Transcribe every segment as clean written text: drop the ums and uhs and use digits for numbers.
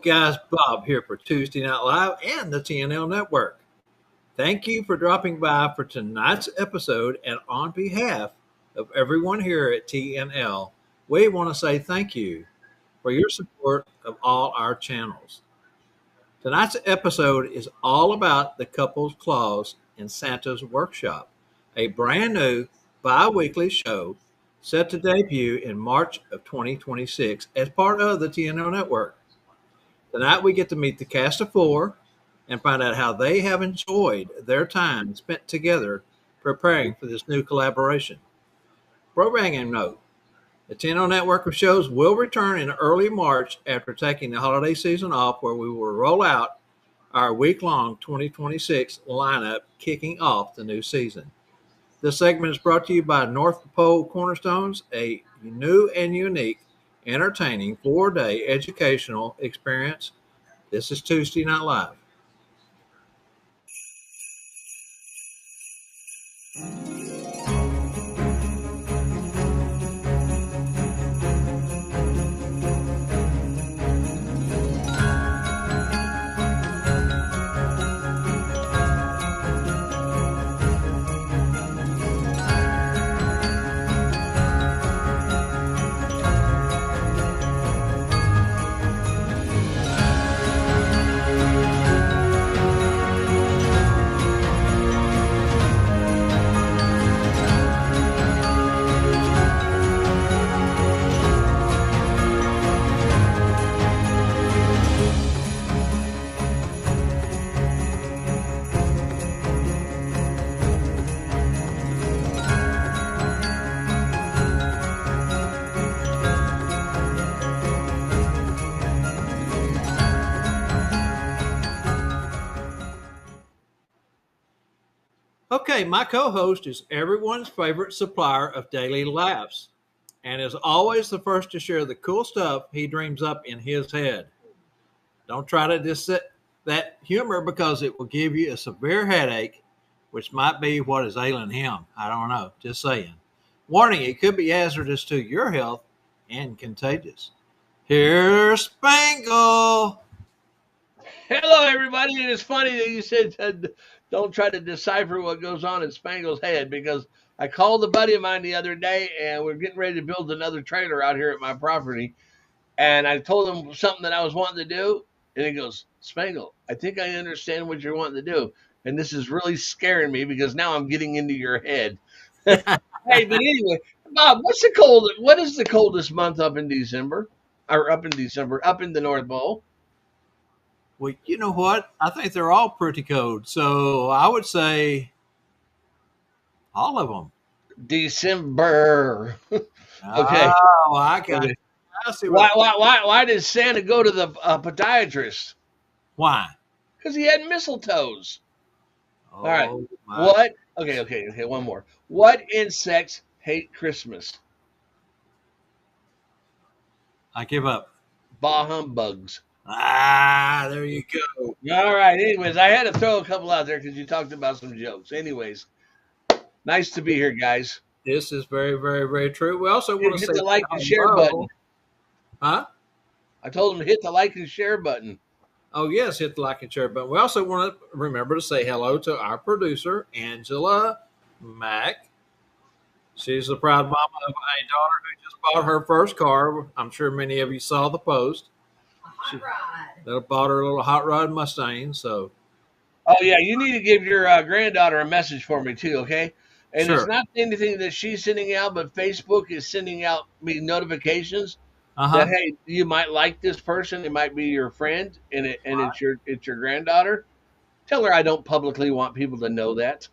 guys? Bob here for Tuesday Night Live and the TNL Network. Thank you for dropping by for tonight's episode, and on behalf of everyone here at TNL, we want to say thank you for your support of all our channels. Tonight's episode is all about the Couples Claus in Santa's Workshop, a brand new bi-weekly show set to debut in March of 2026 as part of the TNL Network. Tonight we get to meet the cast of four and find out how they have enjoyed their time spent together preparing for this new collaboration. Programming note: the TNL network of shows will return in early March after taking the holiday season off, where we will roll out our week-long 2026 lineup, kicking off the new season. This segment is brought to you by North Pole Cornerstones, a new and unique, entertaining 4-day educational experience. This is Tuesday Night Live. Okay, my co-host is everyone's favorite supplier of daily laughs and is always the first to share the cool stuff he dreams up in his head. Don't try to dissect that humor because it will give you a severe headache, which might be what is ailing him. I don't know, just saying. Warning, it could be hazardous to your health and contagious. Here's Spangle. Hello, everybody. It is funny that you said don't try to decipher what goes on in Spangle's head, because I called a buddy of mine the other day, and we're getting ready to build another trailer out here at my property. And I told him something that I was wanting to do, and he goes, Spangle, I think I understand what you're wanting to do. And this is really scaring me because now I'm getting into your head. Hey, but anyway, Bob, what is the coldest month up in December? Or up in the North Pole? Well, you know what? I think they're all pretty cold. So I would say all of them. December. Okay. Oh, I got it. I see Why did Santa go to the podiatrist? Why? Because he had mistletoes. Oh, all right. My. What? Okay. One more. What insects hate Christmas? I give up. Bah humbugs. There you go. All right. Anyways, I had to throw a couple out there because you talked about some jokes. Anyways, nice to be here, guys. This is very, very, very true. We also want to hit say the like and share button. Huh? I told him to hit the like and share button. Oh, yes, hit the like and share button. We also want to remember to say hello to our producer, Angela Mack. She's the proud mama of a daughter who just bought her first car. I'm sure many of you saw the post. She bought her a little hot rod Mustang. So, oh yeah, you need to give your granddaughter a message for me too, okay? And sure. It's not anything that she's sending out, but Facebook is sending out me notifications that hey, you might like this person. It might be your friend, and it's your granddaughter. Tell her I don't publicly want people to know that.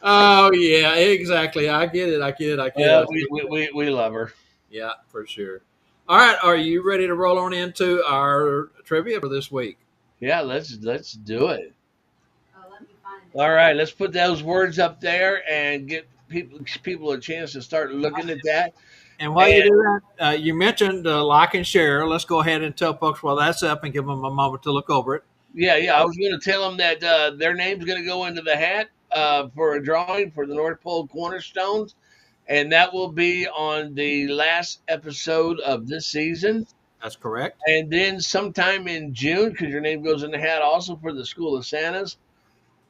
Oh yeah, exactly. I get it. We love her. Yeah, for sure. All right, are you ready to roll on into our trivia for this week? Yeah, let's do it. Let me find it. All right, let's put those words up there and get people a chance to start looking at that. And while you do that, you mentioned like and share. Let's go ahead and tell folks while that's up and give them a moment to look over it. Yeah. I was going to tell them that their name's going to go into the hat for a drawing for the North Pole Cornerstones. and that will be on the last episode of this season. That's correct. And then sometime in June, because your name goes in the hat also for the School of Santas.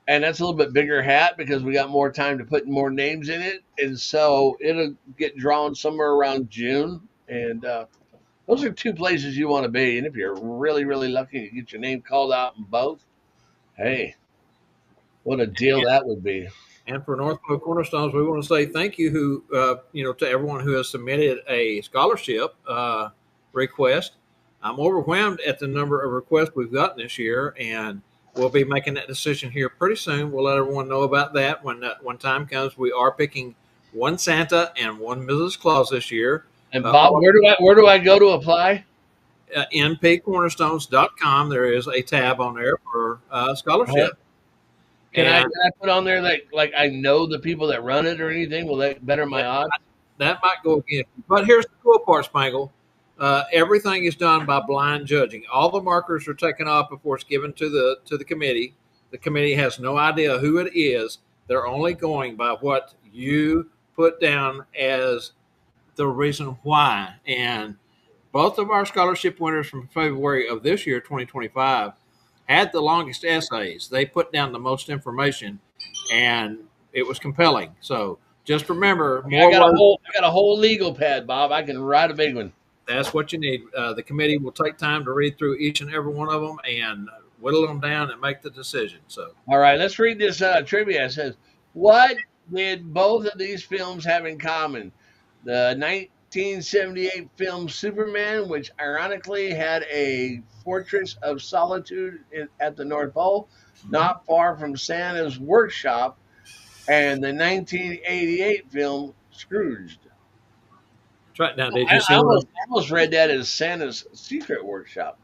And that's a little bit bigger hat because we got more time to put more names in it. And so it'll get drawn somewhere around June. And those are two places you want to be. And if you're really, really lucky to get your name called out in both, hey, what a deal that would be. And for North Pole Cornerstones, we want to say thank you, to everyone who has submitted a scholarship request. I'm overwhelmed at the number of requests we've gotten this year, and we'll be making that decision here pretty soon. We'll let everyone know about that when time comes. We are picking one Santa and one Mrs. Claus this year. And Bob, where do I go to apply? npcornerstones.com. There is a tab on there for scholarship. Can I put on there like I know the people that run it or anything? Will that better my odds? That might go against you. But here's the cool part, Spangle. Everything is done by blind judging. All the markers are taken off before it's given to the committee. The committee has no idea who it is. They're only going by what you put down as the reason why. And both of our scholarship winners from February of this year, 2025, had the longest essays. They put down the most information, and it was compelling. So just remember, I got a whole legal pad, Bob. I can write a big one. That's what you need. The committee will take time to read through each and every one of them and whittle them down and make the decision. So, all right, let's read this trivia. It says, what did both of these films have in common? The 1978 film Superman, which ironically had a fortress of solitude at the North Pole, not far from Santa's workshop, and the 1988 film Scrooged. Right now, did you see? I almost read that as Santa's secret workshop.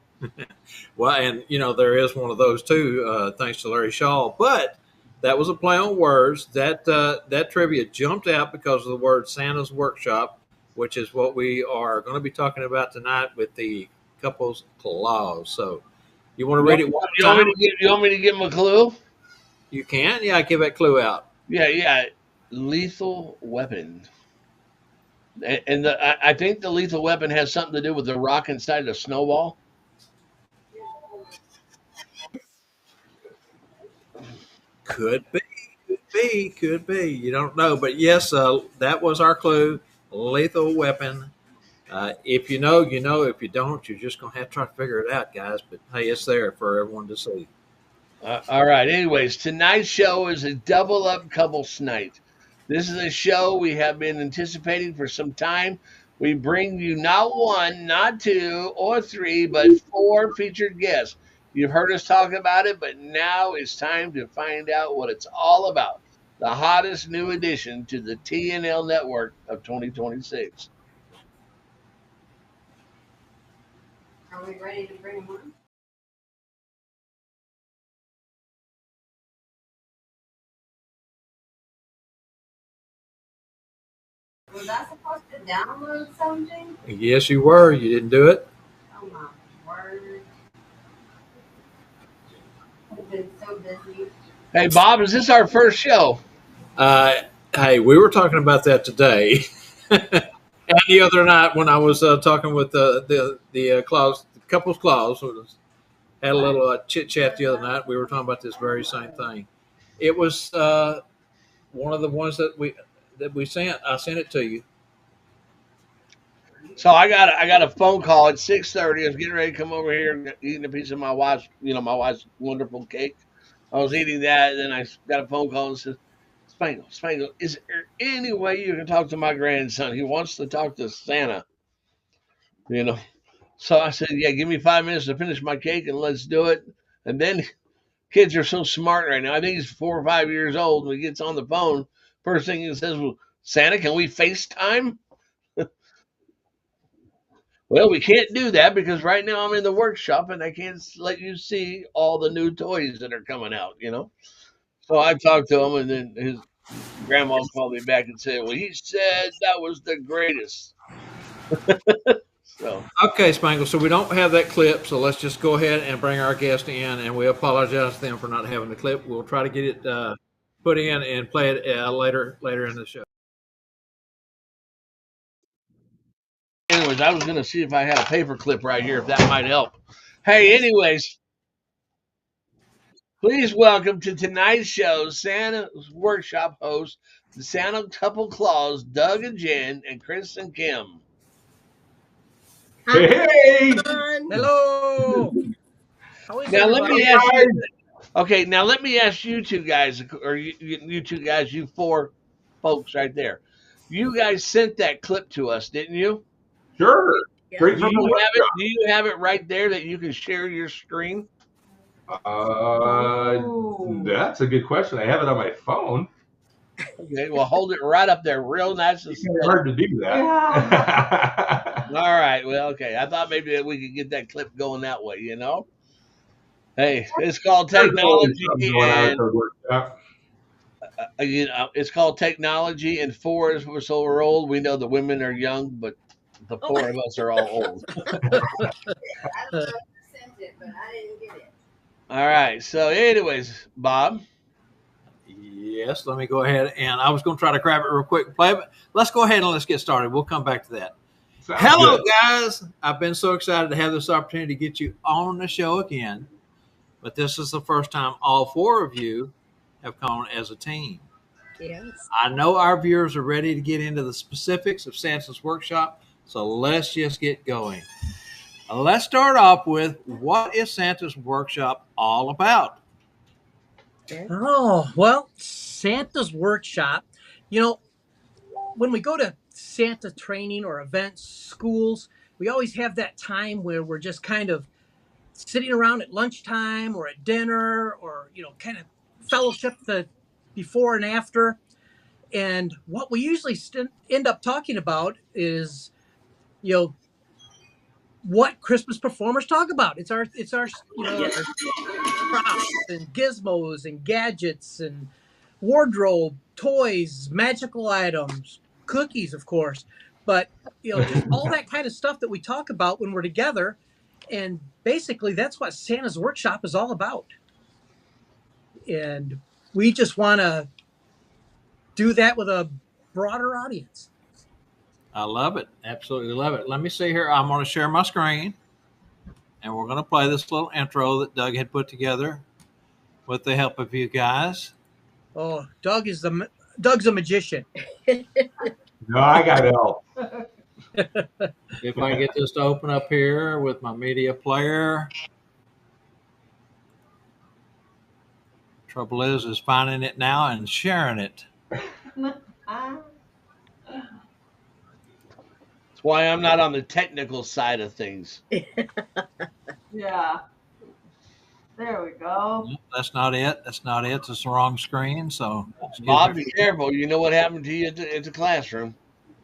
Well, and there is one of those too, thanks to Larry Shaw. But that was a play on words. That trivia jumped out because of the word Santa's workshop, which is what we are going to be talking about tonight with the Couples Claus. So, you want to read it one time? You want me to give them a clue? You can. Yeah, give that clue out. Yeah. Lethal weapon. And I think the lethal weapon has something to do with the rock inside the snowball. Could be. You don't know, but yes, that was our clue. Lethal weapon. If you know, you know. If you don't, you're just gonna have to try to figure it out, guys. But hey, it's there for everyone to see. All right. Anyways, tonight's show is a double up couples night. This is a show we have been anticipating for some time. We bring you not one, not two or three, but 4 featured guests. You've heard us talk about it, but now it's time to find out what it's all about. The hottest new addition to the TNL network of 2026. Are we ready to bring them on? Was I supposed to download something? Yes, you were. You didn't do it. Oh my word! I've been so busy. Hey, Bob, is this our first show? Hey, we were talking about that today, and the other night when I was talking with the Claus, Couples Claus, had a little chit chat the other night. We were talking about this very same thing. It was one of the ones that we sent. I sent it to you. So I got a phone call at 6:30. I was getting ready to come over here and eating a piece of my wife's wonderful cake. I was eating that, and then I got a phone call and said, Spangle, is there any way you can talk to my grandson? He wants to talk to Santa. So I said, yeah, give me 5 minutes to finish my cake and let's do it. And then kids are so smart right now. I think he's 4 or 5 years old. When he gets on the phone, first thing he says, well, Santa, can we FaceTime? Well, we can't do that because right now I'm in the workshop and I can't let you see all the new toys that are coming out, So I talked to him, and then his grandma called me back and said, well, he said that was the greatest. So. Okay, Spangle, so we don't have that clip, so let's just go ahead and bring our guest in, and we apologize to them for not having the clip. We'll try to get it put in and play it later in the show. Anyways, I was going to see if I had a paper clip right here, if that might help. Hey, anyways, please welcome to tonight's show Santa's Workshop hosts, the Santa Couple Claus, Doug and Jen, and Chris and Kim. Hey! Hello. How is Now let everybody? me ask you. Okay, now let me ask you two guys, or you two guys, you four folks right there. You guys sent that clip to us, didn't you? Sure. Yeah. Straight Do from the you have it? workshop. Do you have it right there that you can share your screen? That's a good question. I have it on my phone. Okay, well hold it right up there, real nice and It's kind steady. of hard to do that. All right, well, okay. I thought maybe that we could get that clip going that way, you know. Hey, it's called technology, Going on at and the workshop. you know, it's called technology. And four is we're so we're old. We know the women are young, but the four of us are all old. I don't know who sent it, but I didn't get it. All right. So, anyways, Bob. Yes, let me go ahead, and I was going to try to grab it real quick and play, but let's go ahead and let's get started. We'll come back to that. Sounds Hello, good. guys. I've been so excited to have this opportunity to get you on the show again, but this is the first time all four of you have come as a team. Yes. I know our viewers are ready to get into the specifics of Santa's Workshop, so let's just get going. Let's start off with, what is Santa's Workshop all about? Oh, well, Santa's Workshop, when we go to Santa training or events, schools, we always have that time where we're just kind of sitting around at lunchtime or at dinner or, kind of fellowship the before and after. And what we usually end up talking about is, what Christmas performers talk about. It's our our props and gizmos and gadgets and wardrobe, toys, magical items, cookies, of course. But just all that kind of stuff that we talk about when we're together. And basically, that's what Santa's Workshop is all about. And we just want to do that with a broader audience. I love it. Absolutely love it. Let me see here. I'm going to share my screen, and we're going to play this little intro that Doug had put together with the help of you guys. Oh, Doug's a magician. No, I got help. If I get this to open up here with my media player. Trouble is finding it now and sharing it. That's why I'm not on the technical side of things. Yeah. There we go. Nope, that's not it. That's not it. It's the wrong screen. So, Bob, be careful. You know what happened to you at the classroom.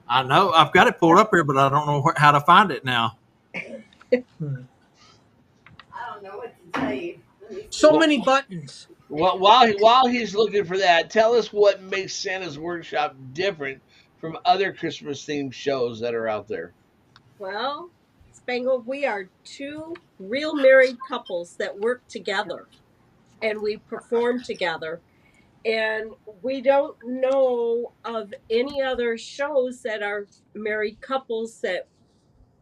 I know I've got it pulled up here, but I don't know how to find it now. I don't know what to tell you. So many buttons. Well, while he's looking for that, tell us what makes Santa's Workshop different from other Christmas themed shows that are out there. Well, Spangle, we are two real married couples that work together and we perform together. And we don't know of any other shows that are married couples that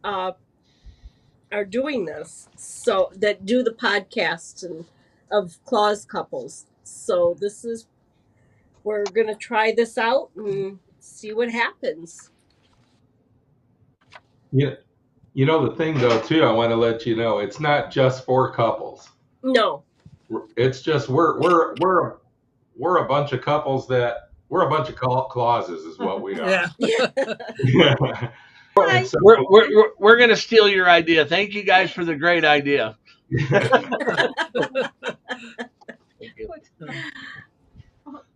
are doing this. So that do the podcasts and of Claus couples. So we're going to try this out and see what happens. Yeah. You know the thing though too, I want to let you know, it's not just for couples. No. It's just we're a bunch of couples that we're a bunch of clauses is what we are. Yeah. And so, We're going to steal your idea. Thank you guys for the great idea.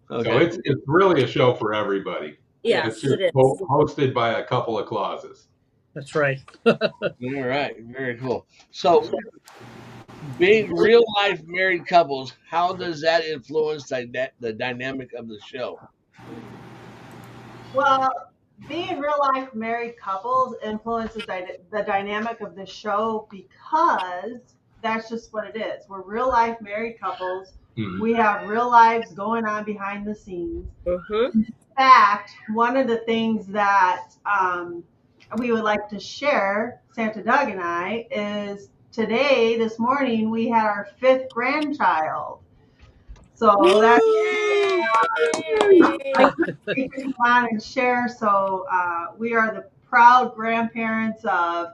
So it's really a show for everybody. Yes, It's just it is. hosted by a couple of clauses. That's right. All right, very cool. So, being real life married couples, how does that influence the dynamic of the show? Well, being real life married couples influences the dynamic of the show because that's just what it is. We're real life married couples. Mhm. We have real lives going on behind the scenes. Mm-hmm. In fact, one of the things that we would like to share, Santa Doug and I, is today, this morning, we had our 5th grandchild. So that's like we can come on and share. So we are the proud grandparents of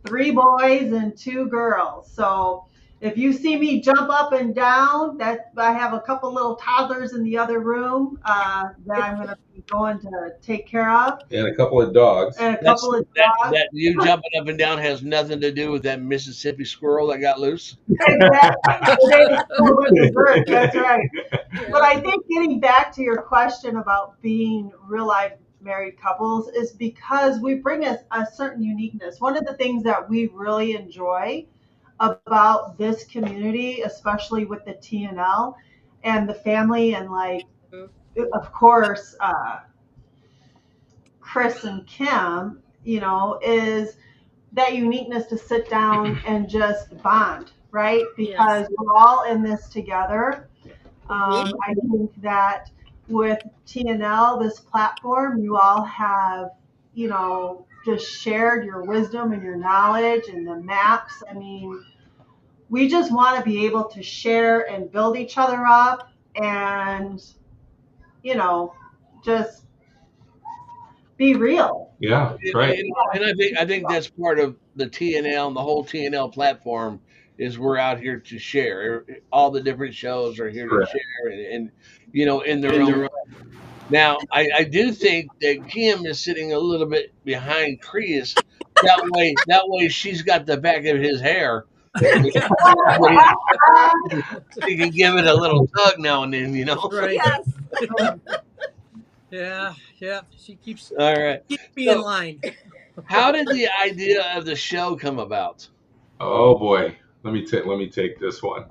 3 boys and 2 girls. So if you see me jump up and down, that I have a couple little toddlers in the other room that I'm going to be going to take care of, And a couple of dogs. and a couple of dogs. That you jumping up and down has nothing to do with that Mississippi squirrel that got loose. Exactly. That's right. But I think getting back to your question about being real life married couples is because we bring a certain uniqueness. One of the things that we really enjoy about this community, especially with the TNL and the family, and like, of course, Chris and Kim, is that uniqueness to sit down and just bond, right? Because we're all in this together. I think that with TNL, this platform, you all have, just shared your wisdom and your knowledge and the maps. I mean, we just want to be able to share and build each other up and, just be real. Yeah, that's right. And I think that's part of the TNL and the whole TNL platform is we're out here to share. All the different shows are here to share and in their own. Now, I do think that Kim is sitting a little bit behind Chris. That way she's got the back of his hair. He can give it a little tug now and then, Right. Yes. Yeah. She keeps All right. me in line. How did the idea of the show come about? Oh boy, let me take this one.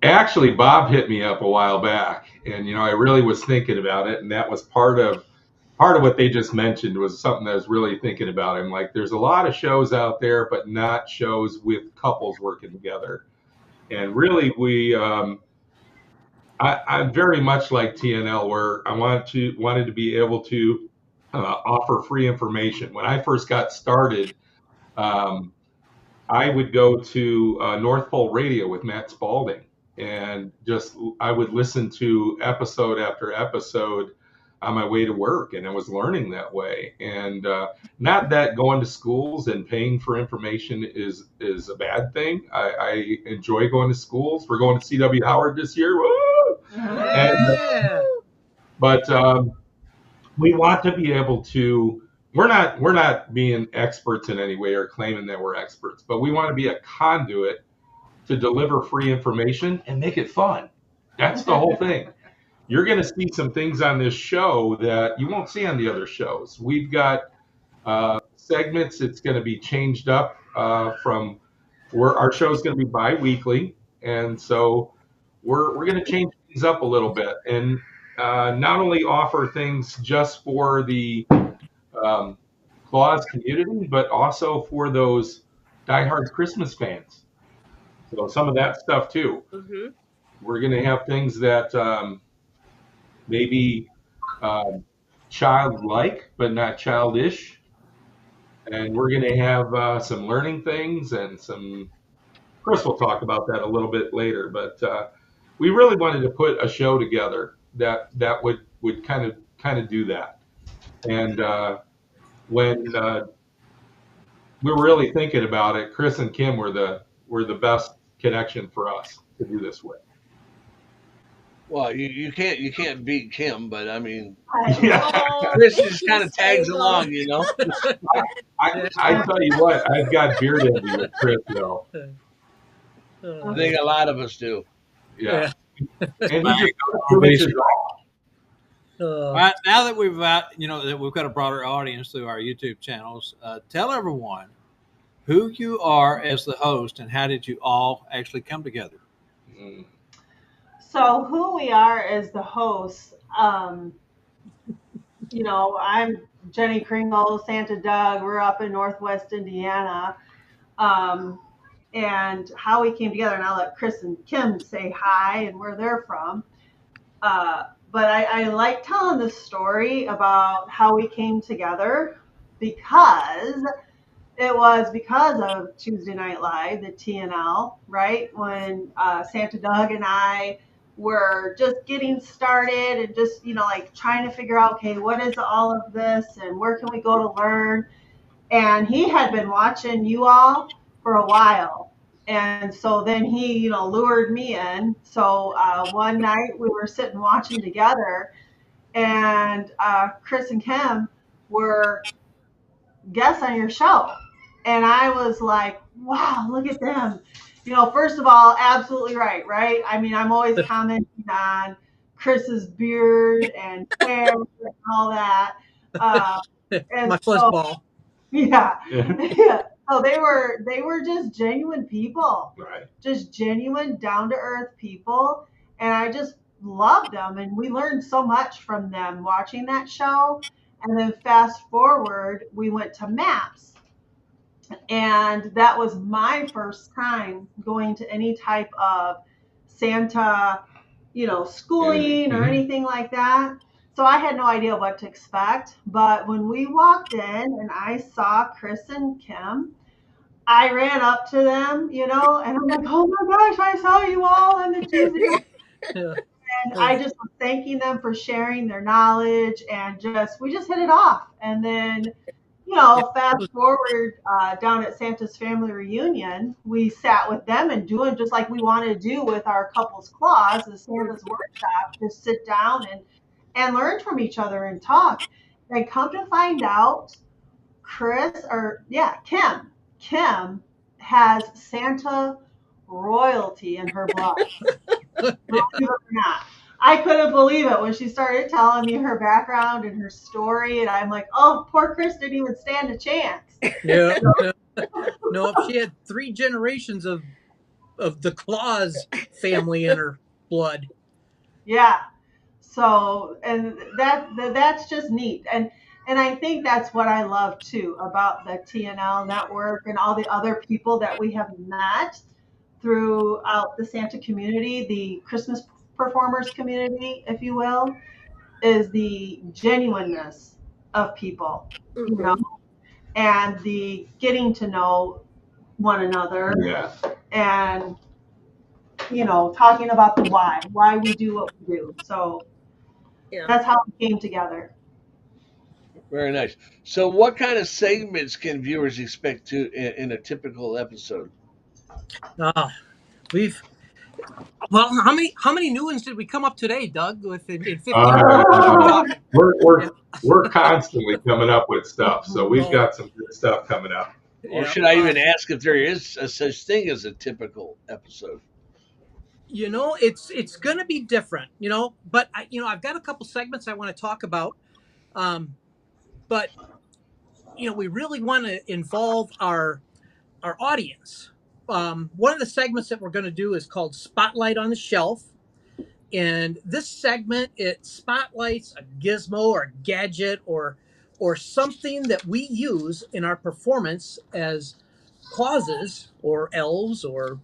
Actually, Bob hit me up a while back, and I really was thinking about it, and that was part of what they just mentioned was something that I was really thinking about. I'm like, there's a lot of shows out there, but not shows with couples working together, and really I'm very much like TNL, where I wanted to be able to offer free information. When I first got started, I would go to North Pole Radio with Matt Spalding, and I would listen to episode after episode on my way to work, and I was learning that way. And not that going to schools and paying for information is a bad thing. I enjoy going to schools. We're going to C.W. Howard this year. Woo! But we want to be able to. We're not being experts in any way or claiming that we're experts, but we want to be a conduit to deliver free information and make it fun. That's the whole thing. You're going to see some things on this show that you won't see on the other shows. We've got segments. It's going to be changed up from where our show is going to be bi-weekly, and so we're going to change things up a little bit and not only offer things just for the Claus community, but also for those diehard Christmas fans. So some of that stuff too. Mm-hmm. We're going to have things that maybe childlike, but not childish. And we're going to have some learning things and some. Chris will talk about that a little bit later, but we really wanted to put a show together that would kind of do that. And when we were really thinking about it, Chris and Kim were the best connection for us to do this with. Well, you can't beat Kim, but I mean, Yeah. Chris just kind of tags along, I tell you what, I've got beard envy with Chris though. I think a lot of us do. Yeah. And Right, now that we've got a broader audience through our YouTube channels, tell everyone who you are as the host and how did you all actually come together. So who we are as the hosts, I'm Jenny Kringle, Santa Doug. We're up in Northwest Indiana. And how we came together, and I'll let Chris and Kim say hi and where they're from. But I like telling the story about how we came together because it was because of Tuesday Night Live, the TNL, right? When Santa Doug and I were just getting started and just, like trying to figure out, okay, what is all of this and where can we go to learn? And he had been watching you all for a while. And so then he, lured me in. So one night we were sitting watching together, and Chris and Kim were guests on your show. And I was like, wow, look at them. First of all, absolutely right? I mean, I'm always commenting on Chris's beard and hair and all that. And My so, fuzzball. yeah. Yeah. So they were just genuine people, Right. just genuine, down to earth people, and I just loved them. And we learned so much from them watching that show. And then fast forward, we went to MAPS, and that was my first time going to any type of Santa, schooling or anything like that. So I had no idea what to expect. But when we walked in and I saw Chris and Kim, I ran up to them, and I'm like, oh my gosh, I saw you all on the Tuesday. Yeah. And I just was thanking them for sharing their knowledge, and we just hit it off. And then, fast forward down at Santa's family reunion, we sat with them and doing just like we want to do with our Couples Claus, the Santa's workshop, just sit down and learn from each other and talk. And come to find out, Kim has Santa royalty in her blood. Believe it or not. I couldn't believe it when she started telling me her background and her story, and I'm like, oh, poor Chris didn't even stand a chance. Yeah. No, she had 3 generations of the Claus family in her blood. Yeah. So, and that's just neat. And I think that's what I love too about the TNL network and all the other people that we have met throughout the Santa community, the Christmas performers community, if you will, is the genuineness of people, and the getting to know one another, Yeah. and talking about the why we do what we do. So that's how we came together. Very nice. So, what kind of segments can viewers expect to in a typical episode? How many new ones did we come up today, Doug? In 15 we're constantly coming up with stuff, so we've got some good stuff coming up. Or should I even ask if there is a such thing as a typical episode? It's going to be different, but I've got a couple segments I want to talk about. But we really want to involve our audience. One of the segments that we're going to do is called Spotlight on the Shelf. And this segment, it spotlights a gizmo or gadget or something that we use in our performance as Clauses or elves or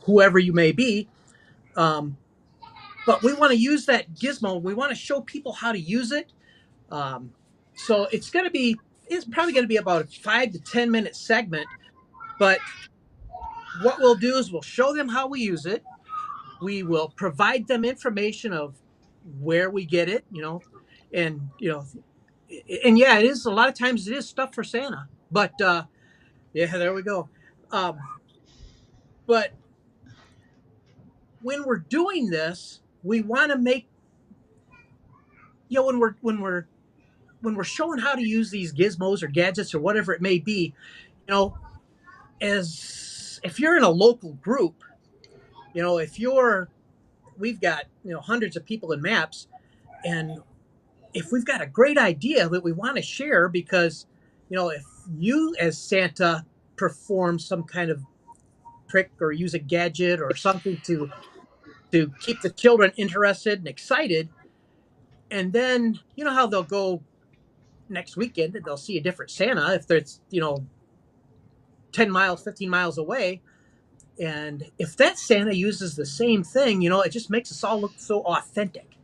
whoever you may be. But we want to use that gizmo. We want to show people how to use it. So it's probably going to be about a 5 to 10 minute segment. But what we'll do is we'll show them how we use it. We will provide them information of where we get it, and yeah, it is a lot of times it is stuff for Santa, but yeah, there we go. But when we're doing this, we want to make, when we're showing how to use these gizmos or gadgets or whatever it may be, as if you're in a local group, we've got hundreds of people in MAPS, and if we've got a great idea that we want to share, because if you as Santa perform some kind of trick or use a gadget or something to keep the children interested and excited, and then how they'll go next weekend and they'll see a different Santa if there's 10 miles 15 miles away, and if that Santa uses the same thing, it just makes us all look so authentic.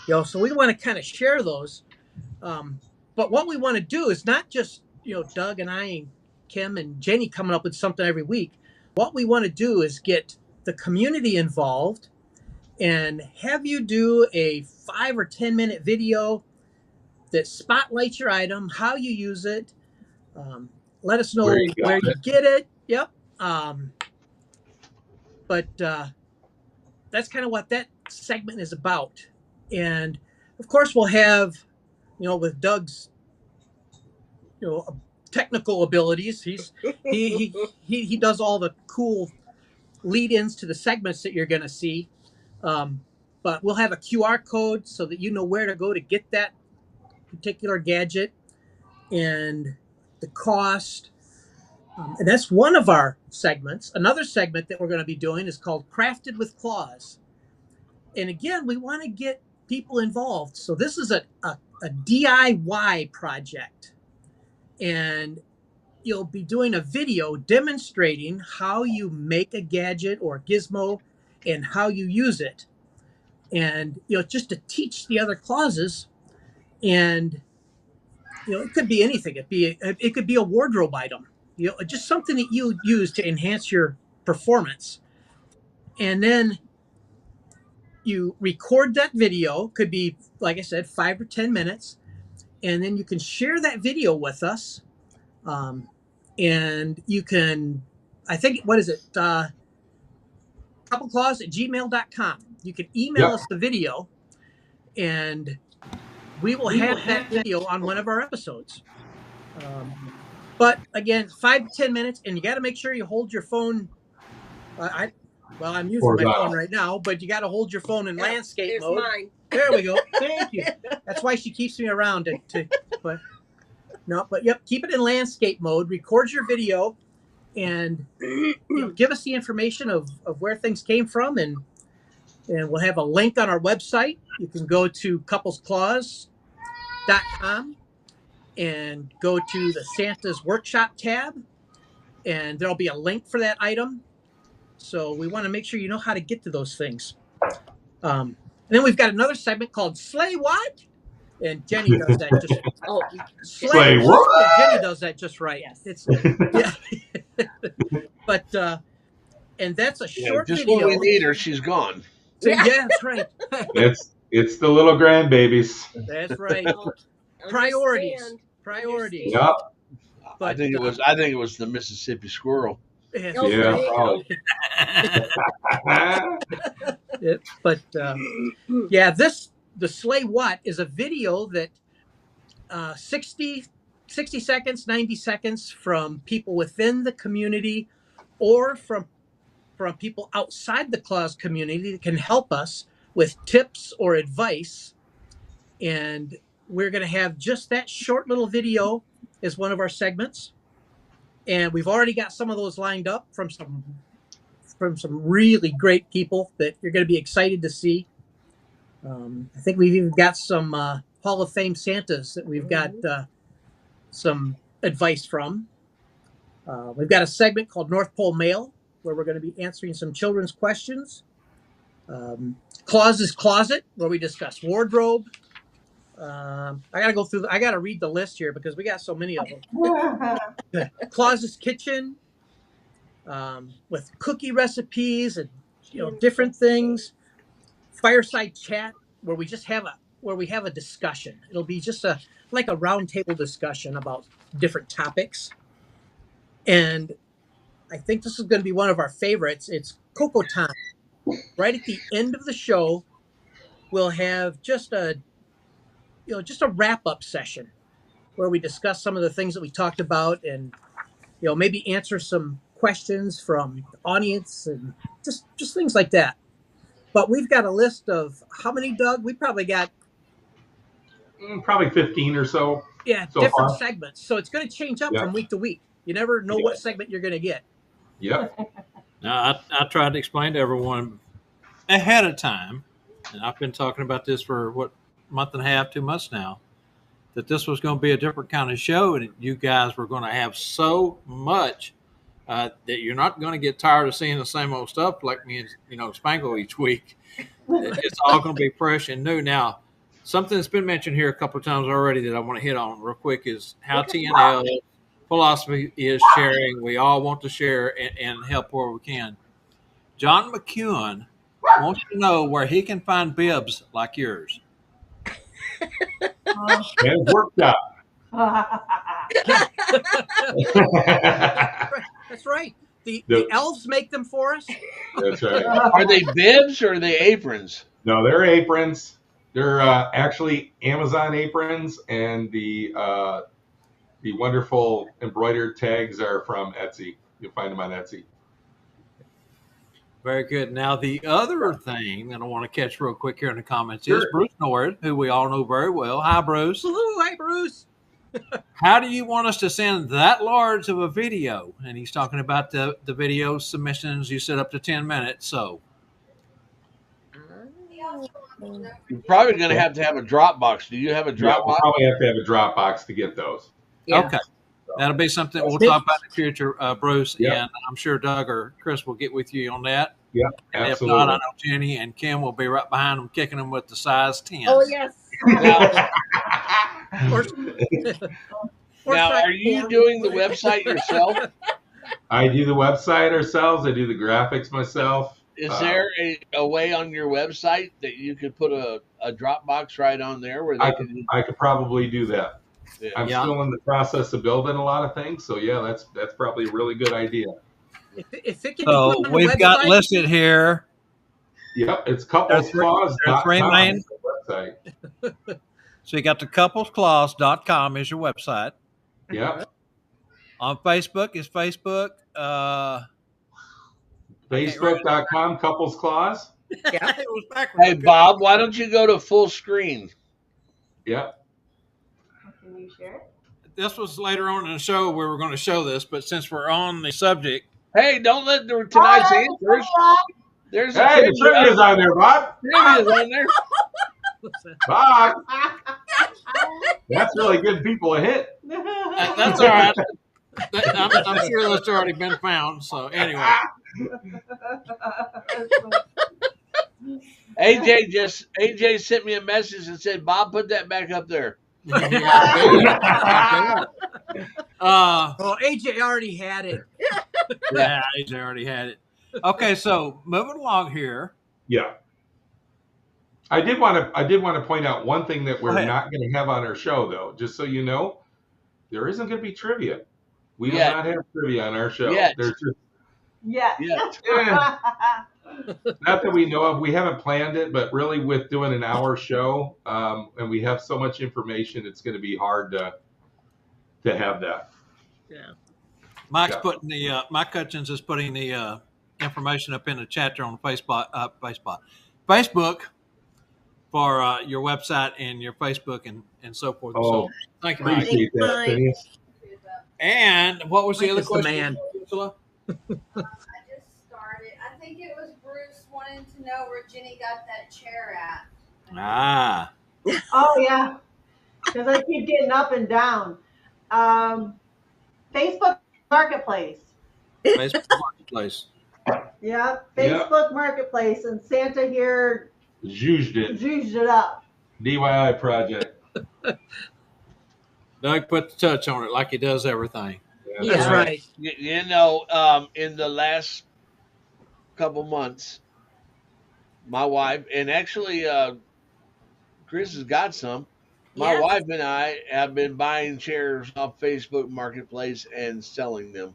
So we want to kind of share those. But what we want to do is not just, Doug and I and Kim and Jenny coming up with something every week. What we want to do is get the community involved and have you do a 5 or 10-minute video that spotlights your item, how you use it. Let us know where you get it. Yep. But that's kind of what that segment is about. And of course, we'll have, with Doug's, technical abilities, he does all the cool lead-ins to the segments that you're going to see. But we'll have a QR code so that you know where to go to get that particular gadget and the cost. And that's one of our segments. Another segment that we're going to be doing is called Crafted with Claus. And again, we want to get people involved. So this is a DIY project. And you'll be doing a video demonstrating how you make a gadget or gizmo and how you use it. And, just to teach the other Clauses. And, it could be anything. It could be a wardrobe item, just something that you use to enhance your performance. And then you record that video, could be, like I said, 5 or 10 minutes. And then you can share that video with us. And you can, I think, what is it? coupleclaus@gmail.com. You can email us the video and we will have that video on one of our episodes. But again, 5 to 10 minutes, and you got to make sure you hold your phone. I'm using my phone right now, but you got to hold your phone in landscape mode. Mine. There we go. Thank you. That's why she keeps me around but keep it in landscape mode. Record your video, and give us the information of where things came from, and we'll have a link on our website. You can go to couplesclaus.com and go to the Santa's Workshop tab, and there'll be a link for that item. So we want to make sure you know how to get to those things. And then we've got another segment called Slay What? And Jenny does that just Slay what? Yeah, Jenny does that just right. Yes. But and that's a short just video. When we need her, she's gone. So, yeah, that's right. It's the little grandbabies. That's right. Priorities. Yep. But I think it was the Mississippi squirrel. Yeah. Probably. The Slay What is a video that 60 seconds, 90 seconds from people within the community or from people outside the Claus community that can help us with tips or advice. And we're going to have just that short little video as one of our segments. And we've already got some of those lined up from some really great people that you're going to be excited to see. I think we've even got some Hall of Fame Santas that we've got some advice from. We've got a segment called North Pole Mail, where we're going to be answering some children's questions. Claus's Closet, where we discuss wardrobe. I got to read the list here because we got so many of them. Claus's Kitchen, with cookie recipes and different things. Fireside Chat, where we have a discussion. It'll be just like a roundtable discussion about different topics. And I think this is going to be one of our favorites. It's Cocoa Time. Right at the end of the show, we'll have just a wrap-up session where we discuss some of the things that we talked about, and maybe answer some questions from the audience and just things like that. But we've got a list of how many, Doug? We probably got probably 15 or so. Yeah, so different segments. So it's going to change up from week to week. You never know what segment you're going to get. Yep. Now, I tried to explain to everyone ahead of time, and I've been talking about this for a month and a half, 2 months now, that this was going to be a different kind of show, and you guys were going to have so much that you're not going to get tired of seeing the same old stuff like me and Spangle each week. It's all going to be fresh and new. Now, something that's been mentioned here a couple of times already that I want to hit on real quick is how TNL philosophy is sharing. We all want to share and help where we can. John McEwen wants to know where he can find bibs like yours. And worked out. That's right. The elves make them for us. That's right. Are they bibs or are they aprons? No, they're aprons. They're actually Amazon aprons, and the wonderful embroidered tags are from Etsy. You'll find them on Etsy. Very good. Now, the other thing that I want to catch real quick here in the comments is Bruce Nord, who we all know very well. Hi, Bruce. Hi, Bruce. How do you want us to send that large of a video? And he's talking about the video submissions. You said up to 10 minutes. So You're probably going to have a Dropbox. Do you have a Dropbox? Yeah, we'll probably have to have a Dropbox to get those. Yeah. Okay. That'll be something we'll talk about in the future, Bruce. Yeah. And I'm sure Doug or Chris will get with you on that. Yeah, And absolutely. if not, I know Jenny and Kim will be right behind them, kicking them with the size 10. Oh, yes. Now, are you doing the website yourself? I do the website ourselves. I do the graphics myself. Is there a way on your website that you could put a Dropbox right on there where they I could probably do that. Yeah. I'm still in the process of building a lot of things, so yeah, that's probably a really good idea. If it can So be put on the we've got website- listed here. Yep, it's couplesclaus.com three main- website. So you got the couplesclaus.com is your website. Yep. On Facebook is Facebook. Facebook.com Couples Claus. Yeah, it was backwards. Hey, Bob, why don't you go to full screen? Yep. Can you share it? This was later on in the show where we're going to show this, but since we're on the subject, Hey, don't let tonight's answers. There's a Hey, the trivia's on there, Bob. trivia's on there. Bob. That's really good people a hit. that's all right. I'm sure that's already been found. So anyway, AJ sent me a message and said, Bob, put that back up there. well, AJ already had it. yeah, he's already had it. Okay, so moving along here. Yeah. I did want to point out one thing that we're Go ahead. not going to have on our show, though. Just so you know, there isn't going to be trivia. We will Yet. not have trivia on our show. Yet. There's just Yes. not that we know of. We haven't planned it, but really, with doing an hour show, and we have so much information, it's going to be hard to have that. Yeah. Mike's Yeah. putting the Mike Hutchins is putting the information up in the chat there on Facebook for your website and your Facebook and so forth. Oh, So thank you, Mike. appreciate that, Mike. Phineas. And what was the Mike other is the question? man. Ursula? I just started. I think it was Bruce wanting to know where Jenny got that chair at. Ah, Oh yeah, because I keep getting up and down. Facebook Marketplace. Facebook Marketplace. Yeah, Facebook Marketplace, and Santa here Zhuzhed it. juiced it up. DIY project. Doug put the touch on it like he does everything. That's right. You know, in the last couple months, my wife, and actually Chris has got some, my Yes. wife and I have been buying chairs off Facebook Marketplace and selling them,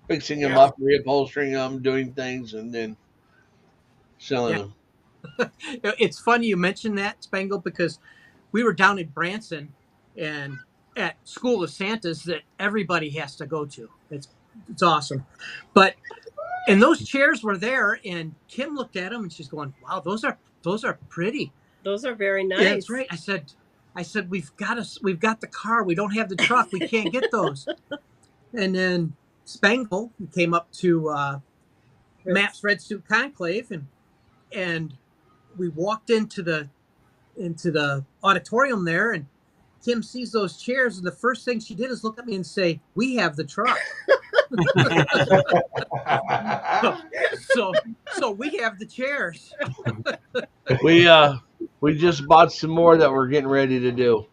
fixing them up, reupholstering them, doing things, and then selling them. It's funny you mentioned that, Spangle, because we were down in Branson and at School of Santas that everybody has to go to. It's awesome. And those chairs were there, and Kim looked at them and she's going, "Wow, those are pretty." Those are very nice. Yeah, that's right. I said we've got the car. We don't have the truck. We can't get those. And then Spangle came up to Matt's Red Suit Conclave, and we walked into the auditorium there, and Kim sees those chairs, and the first thing she did is look at me and say, "We have the truck." So we have the chairs. We We just bought some more that we're getting ready to do.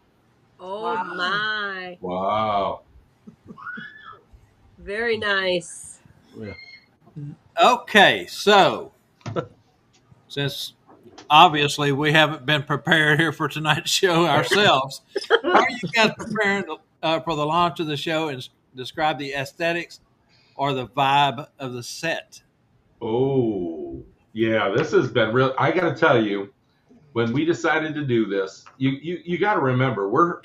Oh Wow. my. Wow. Very nice. Yeah. Okay, so since obviously we haven't been prepared here for tonight's show ourselves, how are you guys preparing for the launch of the show, and describe the aesthetics or the vibe of the set? Oh, yeah, this has been real. I got to tell you, when we decided to do this, you got to remember we're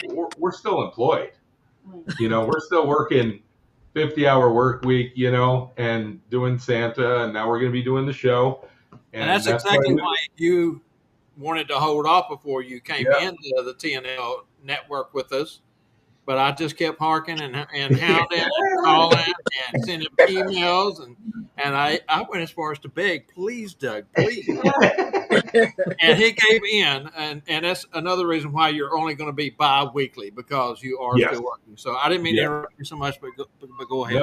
still employed. We're still working 50-hour work week, and doing Santa, and now we're going to be doing the show. And that's that's exactly why why you wanted to hold off before you came Yeah. into the TNL network with us. But I just kept harking and hounding and calling and sending emails, and I went as far as to beg, please, Doug, please. And he gave in, and that's another reason why you're only going to be bi-weekly, because you are Yes. still working. So I didn't mean to Yes. interrupt you so much, but go ahead.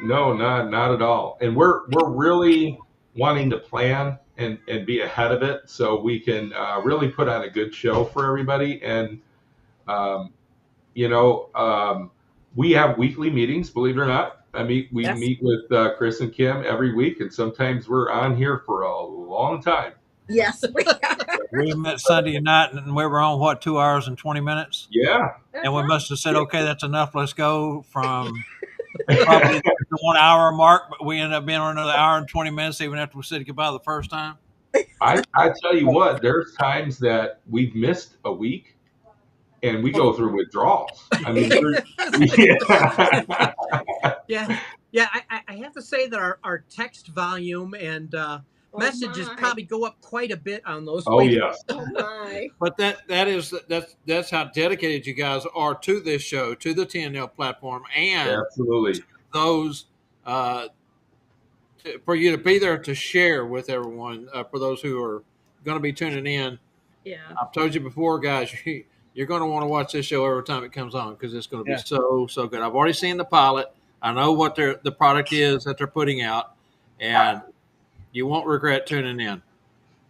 No, not at all. And we're really wanting to plan and be ahead of it so we can really put on a good show for everybody. And we have weekly meetings, believe it or not. We Yes. meet with Chris and Kim every week, and sometimes we're on here for a long time. Yes, we are. We met Sunday night, and we were on, 2 hours and 20 minutes? Yeah. And we must have said, okay, that's enough. Let's go from probably the 1 hour mark, but we ended up being on another hour and 20 minutes, even after we said goodbye the first time. I tell you what, there's times that we've missed a week and we go through withdrawals. Yeah. I have to say that our text volume and messages my. probably go up quite a bit on those. Oh, weeks. yes. Oh my. But that's how dedicated you guys are to this show, to the TNL platform, and Absolutely. those for you to be there to share with everyone, for those who are going to be tuning in. Yeah. I've told you before, guys, you're going to want to watch this show every time it comes on, because it's going to be so good. I've already seen the pilot. I know what the product is that they're putting out, and you won't regret tuning in.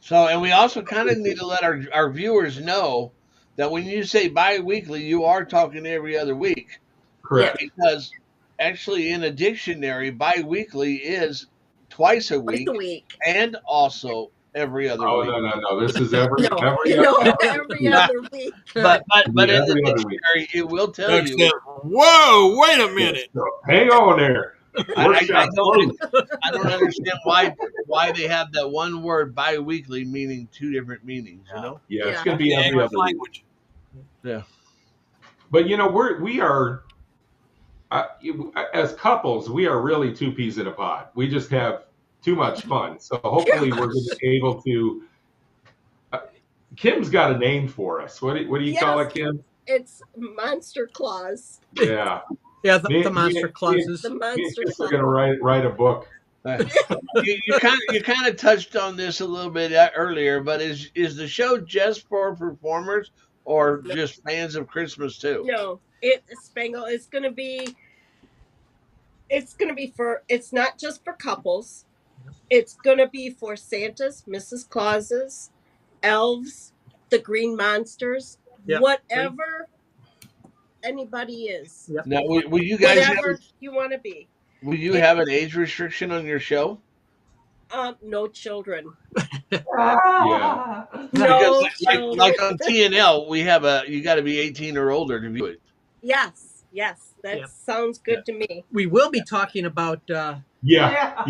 So, and we also kind of need to let our viewers know that when you say bi-weekly, you are talking every other week. Correct. Because actually in a dictionary, bi-weekly is twice a week, and also every other week. No. This is every other week. But in the other dictionary, it will tell you. Whoa, wait a minute. So, hang on there. I don't understand why they have that one word bi-weekly meaning two different meanings, Yeah, it's going to be every other language. Week. Yeah. But we are as couples, we are really two peas in a pod. We just have too much fun. So hopefully we're going to be able to. Kim's got a name for us. What do you call it, Kim? It's Monster Claus. Yeah. Yeah, the Monster Clauses. The Monster Claus. We're going to write a book. You kind of touched on this a little bit earlier, but is the show just for performers or just fans of Christmas too? No, Spangle. It's going to be for. It's not just for couples. It's going to be for Santas, Mrs. Clauses, elves, the green monsters, whatever anybody is. Yep. Now, will you guys whatever you want to be? Will you have an age restriction on your show? No children. Yeah. No because like on TNL, we have you got to be 18 or older to view it. Yes, that sounds good to me. We will be talking about Yeah.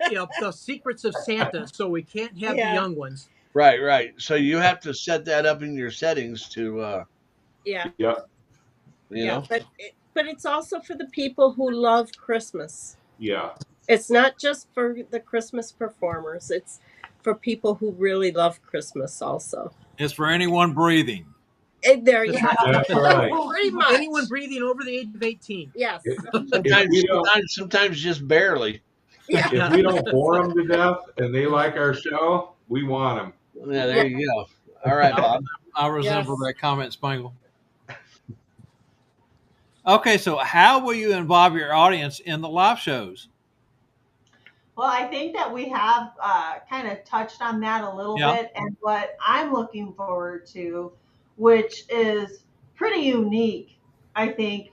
the secrets of Santa, so we can't have the young ones. Right. So you have to set that up in your settings to. But it's also for the people who love Christmas. Yeah. It's not just for the Christmas performers. It's for people who really love Christmas also. It's for anyone breathing. There you go. That's right. Pretty much. Anyone breathing over the age of 18. Yes. Sometimes just barely. Yeah. If we don't bore them to death and they like our show, we want them. Yeah, there you go. All right, Bob. I resemble that comment, Spangle. Okay, so how will you involve your audience in the live shows? Well, I think that we have kind of touched on that a little Yeah. bit, and what I'm looking forward to, which is pretty unique, I think,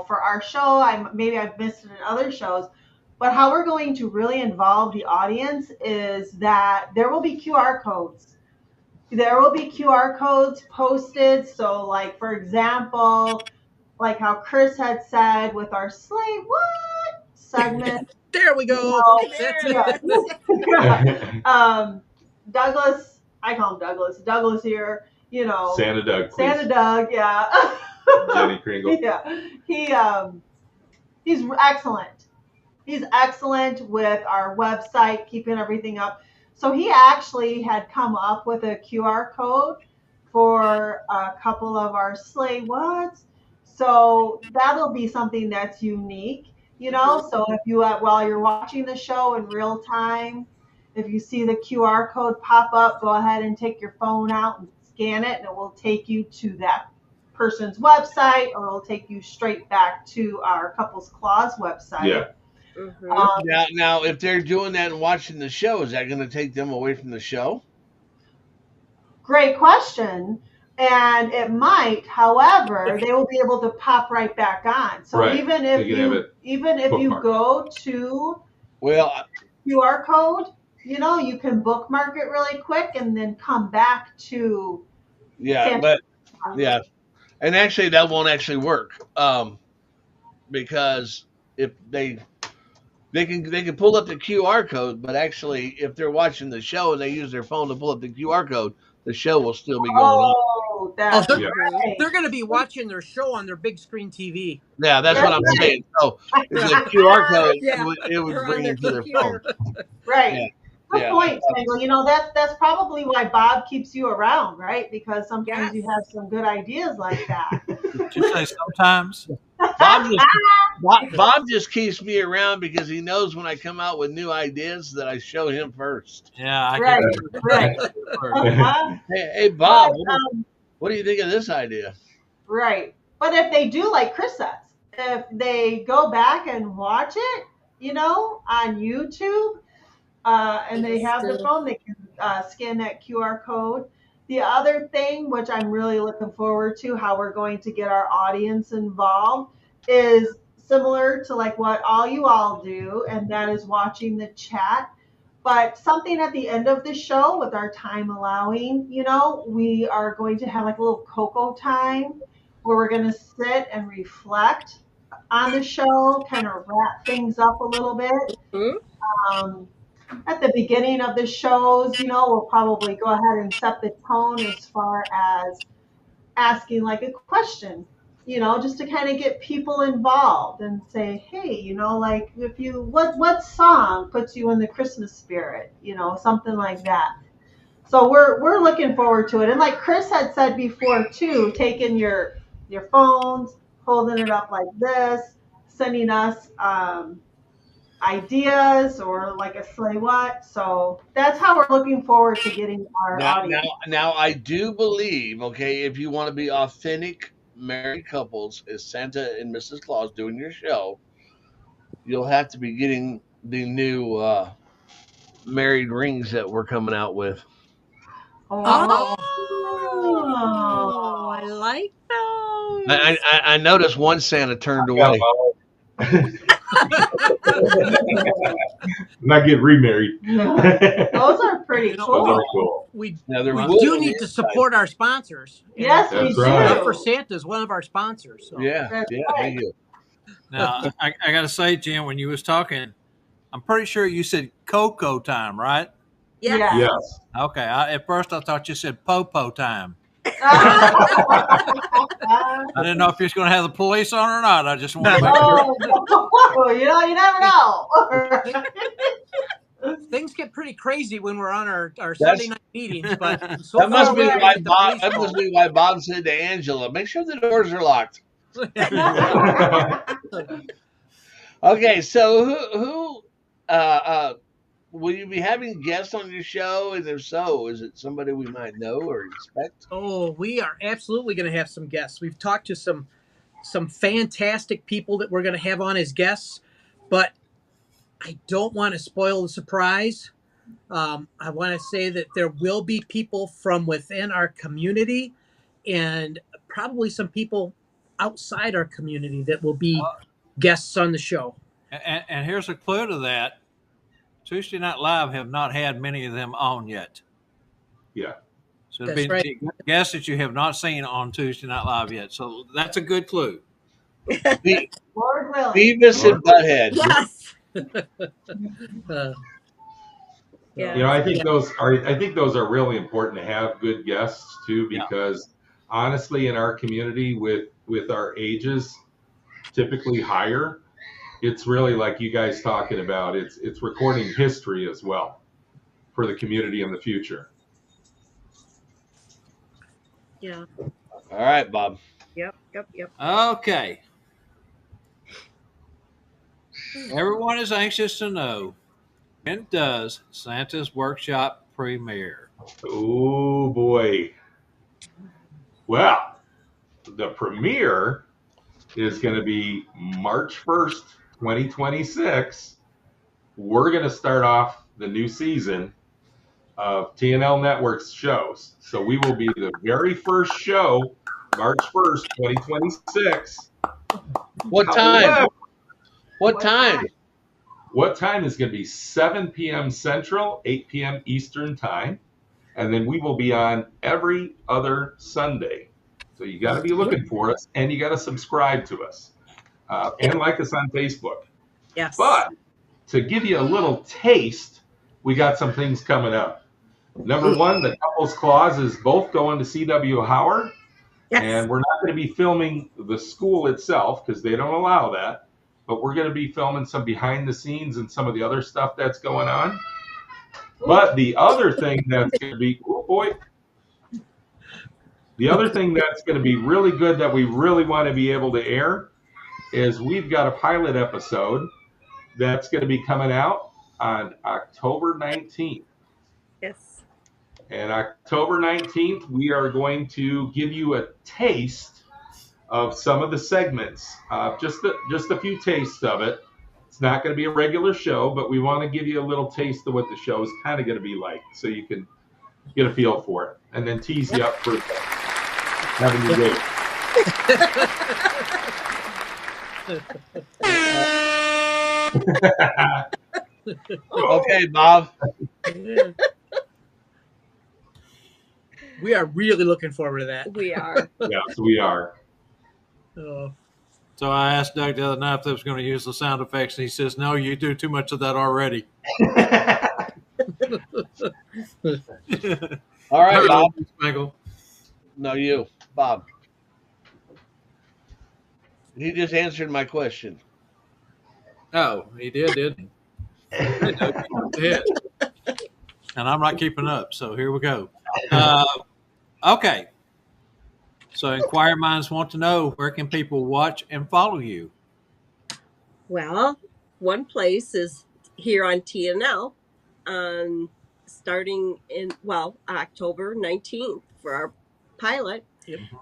for our show. Maybe I've missed it in other shows, but how we're going to really involve the audience is that there will be QR codes. There will be QR codes posted. So, like for example, like how Chris had said with our Slay What segment. There we go. That's There it. Yeah. Douglas, I call him Douglas. Douglas here, Santa Doug, please. Santa Doug, yeah. Jenny Kringle. Yeah. He's excellent. He's excellent with our website, keeping everything up. So he actually had come up with a QR code for a couple of our Slay Whats. So that'll be something that's unique, So if you, while you're watching the show in real time, if you see the QR code pop up, go ahead and take your phone out and scan it, and it will take you to that person's website, or it'll take you straight back to our Couples Claus website. Yeah. Mhm. Now, if they're doing that and watching the show, is that going to take them away from the show? Great question. And it might, however, they will be able to pop right back on. So Right. even They can have it if you bookmarked. go to Well, QR code, you can bookmark it really quick and then come back to yeah, Santa. but yeah, and actually that won't actually work because if they can pull up the QR code, but actually if they're watching the show and they use their phone to pull up the QR code, the show will still be going on. Oh, that's they're, right. they're going to be watching their show on their big screen TV. Yeah, that's what I'm That's saying. So Right. the QR code Yeah, it would they're bring on their into their computer. phone. Right. Yeah. Good Yeah. point, Kringle. That's probably why Bob keeps you around, right? Because sometimes you Yes. have some good ideas like that. Did you say sometimes? Bob just keeps me around because he knows when I come out with new ideas that I show him first. Yeah, I Right, get right. Uh-huh. Hey Bob, But, what do you think of this idea? right. But if they do, like Chris says, if they go back and watch it, on YouTube, and they have the phone, they can scan that QR code. The other thing, which I'm really looking forward to, how we're going to get our audience involved, is similar to like what all you all do, and that is watching the chat. But something at the end of the show, with our time allowing, we are going to have like a little cocoa time where we're going to sit and reflect on the show, kind of wrap things up a little bit. Mhm. At the beginning of the shows, we'll probably go ahead and set the tone as far as asking like a question, just to kind of get people involved and say, hey, like if you, what song puts you in the Christmas spirit, something like that. So we're looking forward to it. And like Chris had said before too, taking your phones, holding it up like this, sending us ideas or like a Slay What. So that's how we're looking forward to getting our audience. Now I do believe, okay, if you want to be authentic married couples as Santa and Mrs. Claus doing your show, you'll have to be getting the new married rings that we're coming out with. Oh, Oh, I like those. I noticed one Santa turned Yeah, away. Not get remarried. Those are pretty Those cool. are cool. we Now they're we wood do on the need to inside. support our sponsors. And Yes, we That's do. right. Love for Santa is one of our sponsors. So. Yeah, That's yeah, right. thank you. Now, I got to say, Jen, when you was talking, I'm pretty sure you said cocoa time, right? Yes. Yeah. Yes. Okay. At first, I thought you said popo time. Oh, I didn't know if you was going to have the police on or not. I just want to make sure. you never know. Things get pretty crazy when we're on our Sunday night meetings, but so That must far be we haven't why hit the Bob. police That call. must be why Bob said to Angela, "Make sure the doors are locked." Okay, so who will you be having guests on your show? And if so, is it somebody we might know or expect? Oh, we are absolutely going to have some guests. We've talked to some fantastic people that we're going to have on as guests, but I don't want to spoil the surprise. I want to say that there will be people from within our community and probably some people outside our community that will be guests on the show. And here's a clue to that. Tuesday Night Live have not had many of them on yet. Yeah. So That's it'd be guests that you have not seen on Tuesday Night Live yet. So that's a good clue. Lord willing. Beavis and Butthead. Yes. Yeah. You know, I think those are really important to have good guests too, because honestly, in our community with our ages typically higher, it's really like you guys talking about. It's recording history as well for the community in the future. Yeah. All right, Bob. Yep. Okay. Everyone is anxious to know, when does Santa's Workshop premiere? Oh boy. Well, the premiere is going to be March 1st, 2026. We're going to start off the new season of TNL Network's shows. So we will be the very first show, March 1st, 2026. What time? What time? What time is going to be 7 p.m. Central, 8 p.m. Eastern time. And then we will be on every other Sunday. So you got to be looking for us, and you got to subscribe to us and like us on Facebook. Yes. But to give you a little taste, we got some things coming up. Number one, the Couples Claus is both going to C.W. Howard. Yes. And we're not going to be filming the school itself because they don't allow that. But we're going to be filming some behind the scenes and some of the other stuff that's going on. But the other thing that's going to be, the other thing that's going to be really good that we really want to be able to air is we've got a pilot episode that's going to be coming out on October 19th. Yes. And October 19th, we are going to give you a taste of some of the segments, just a few tastes of it. It's not going to be a regular show, but we want to give you a little taste of what the show is kind of going to be like, so you can get a feel for it, and then tease you up for having you wait. Okay, Bob. We are really looking forward to that. We are. Yes, we are. So I asked Doug the other night if they was going to use the sound effects, and he says, "No, you do too much of that already." All right, Bob. Michael. No, you, Bob. He just answered my question. Oh, he did, didn't he? And I'm not keeping up, so here we go. Okay. So inquiring minds want to know, where can people watch and follow you? Well, one place is here on TNL, starting in October 19th for our pilot,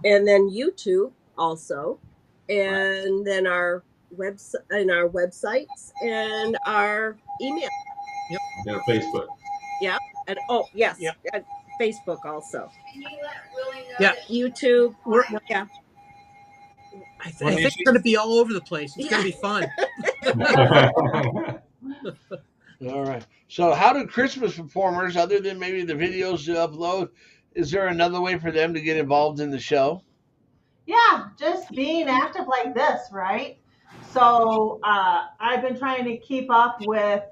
and then YouTube also, and then our websites and our email. Yep. And Facebook. Yeah, and and Facebook also. Can you let Willie know Yeah. that YouTube. I think it's going to be all over the place. It's going to be fun. All right. So how do Christmas performers, other than maybe the videos you upload, is there another way for them to get involved in the show? Yeah, just being active like this, right? So I've been trying to keep up with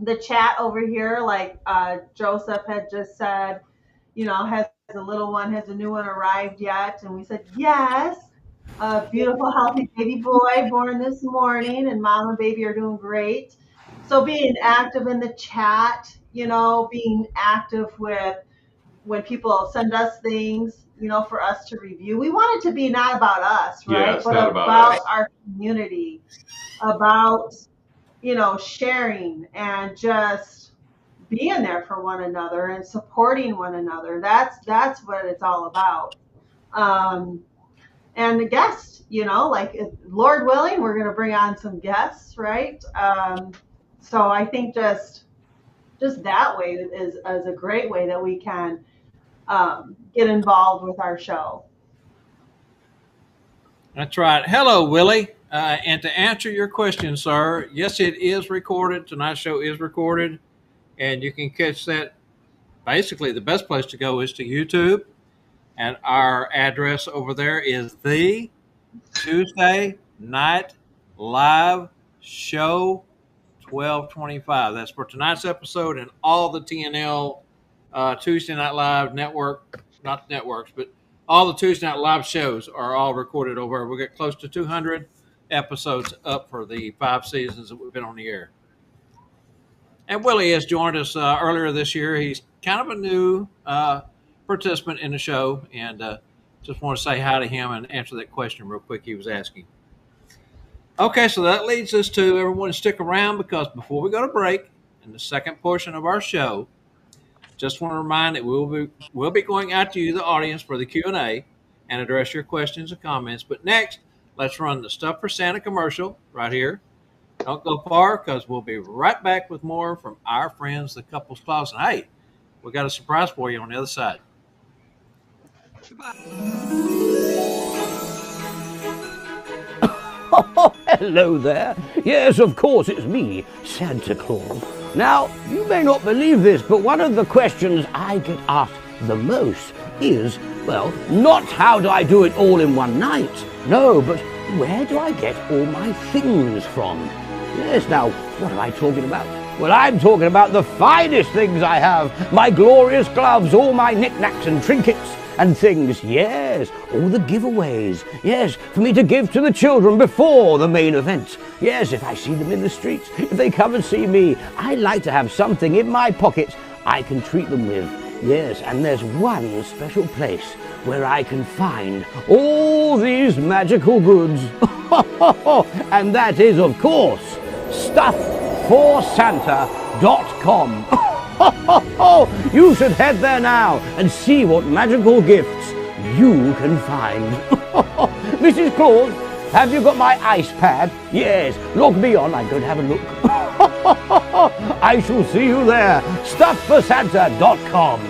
the chat over here, like Joseph had just said, has a little one, has a new one arrived yet? And we said, yes, a beautiful, healthy baby boy born this morning, and mom and baby are doing great. So being active in the chat, being active with when people send us things, for us to review. We want it to be not about us, right? Yeah, it's but not about us. Our community, about sharing and just being there for one another and supporting one another. That's what it's all about. and a guest, like Lord willing, we're going to bring on some guests, right? So I think just that way is a great way that we can get involved with our show. That's right. Hello, Willie. And to answer your question, sir, yes, it is recorded. Tonight's show is recorded, and you can catch that. Basically, the best place to go is to YouTube, and our address over there is the Tuesday Night Live Show 1225. That's for tonight's episode and all the TNL Tuesday Night Live network, not networks, but all the Tuesday Night Live shows are all recorded over. We get close to 200 episodes up for the 5 seasons that we've been on the air. And Willie has joined us earlier this year. He's kind of a new participant in the show, and just want to say hi to him and answer that question real quick he was asking. Okay, so that leads us to everyone stick around, because before we go to break, in the second portion of our show, just want to remind that we'll be going out to you, the audience, for the Q&A and address your questions and comments. But next, let's run the Stuff for Santa commercial right here. Don't go far, because we'll be right back with more from our friends, the Couples Claus. And hey, we got a surprise for you on the other side. Oh, hello there. Yes, of course, it's me, Santa Claus. Now, you may not believe this, but one of the questions I get asked the most is, well, not how do I do it all in one night? No, but where do I get all my things from? Yes, now, what am I talking about? Well, I'm talking about the finest things I have. My glorious gloves, all my knickknacks and trinkets and things. Yes, all the giveaways. Yes, for me to give to the children before the main event. Yes, if I see them in the streets, if they come and see me, I like to have something in my pockets I can treat them with. Yes, and there's one special place where I can find all these magical goods. And that is, of course, StuffForSanta.com. You should head there now and see what magical gifts you can find. Mrs. Claus, have you got my ice pad? Yes, log me on, I'm going to have a look. I shall see you there. StuffForSanta.com.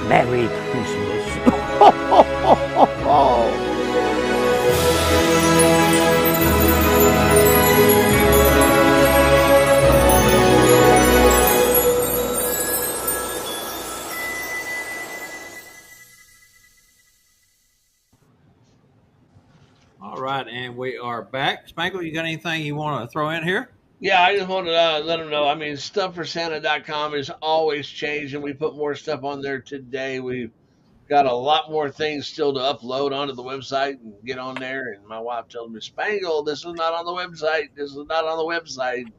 Merry Christmas. All right, and we are back. Spangle, you got anything you want to throw in here? Yeah, I just wanted to let them know. I mean, StuffForSanta.com is always changing. We put more stuff on there today. We've got a lot more things still to upload onto the website and get on there. And my wife tells me, Spangle, this is not on the website. This is not on the website.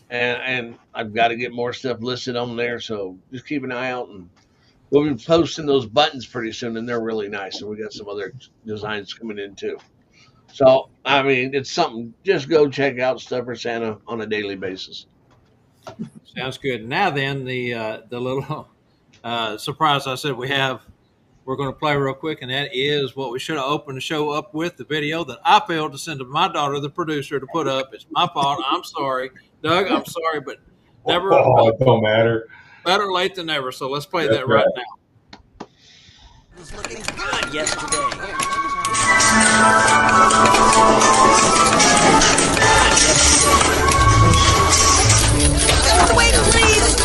And I've got to get more stuff listed on there. So just keep an eye out. And we'll be posting those buttons pretty soon, and they're really nice. And we got some other designs coming in too. So, I mean, it's something. Just go check out Stuff for Santa on a daily basis. Sounds good. Now then, the little surprise I said we're going to play real quick, and that is what we should have opened the show up with, the video that I failed to send to my daughter, the producer, to put up. It's my fault. I'm sorry. Doug, I'm sorry, but never. Oh, it don't matter. Better late than never. So let's play that right now. It was looking good yesterday. Wait, please.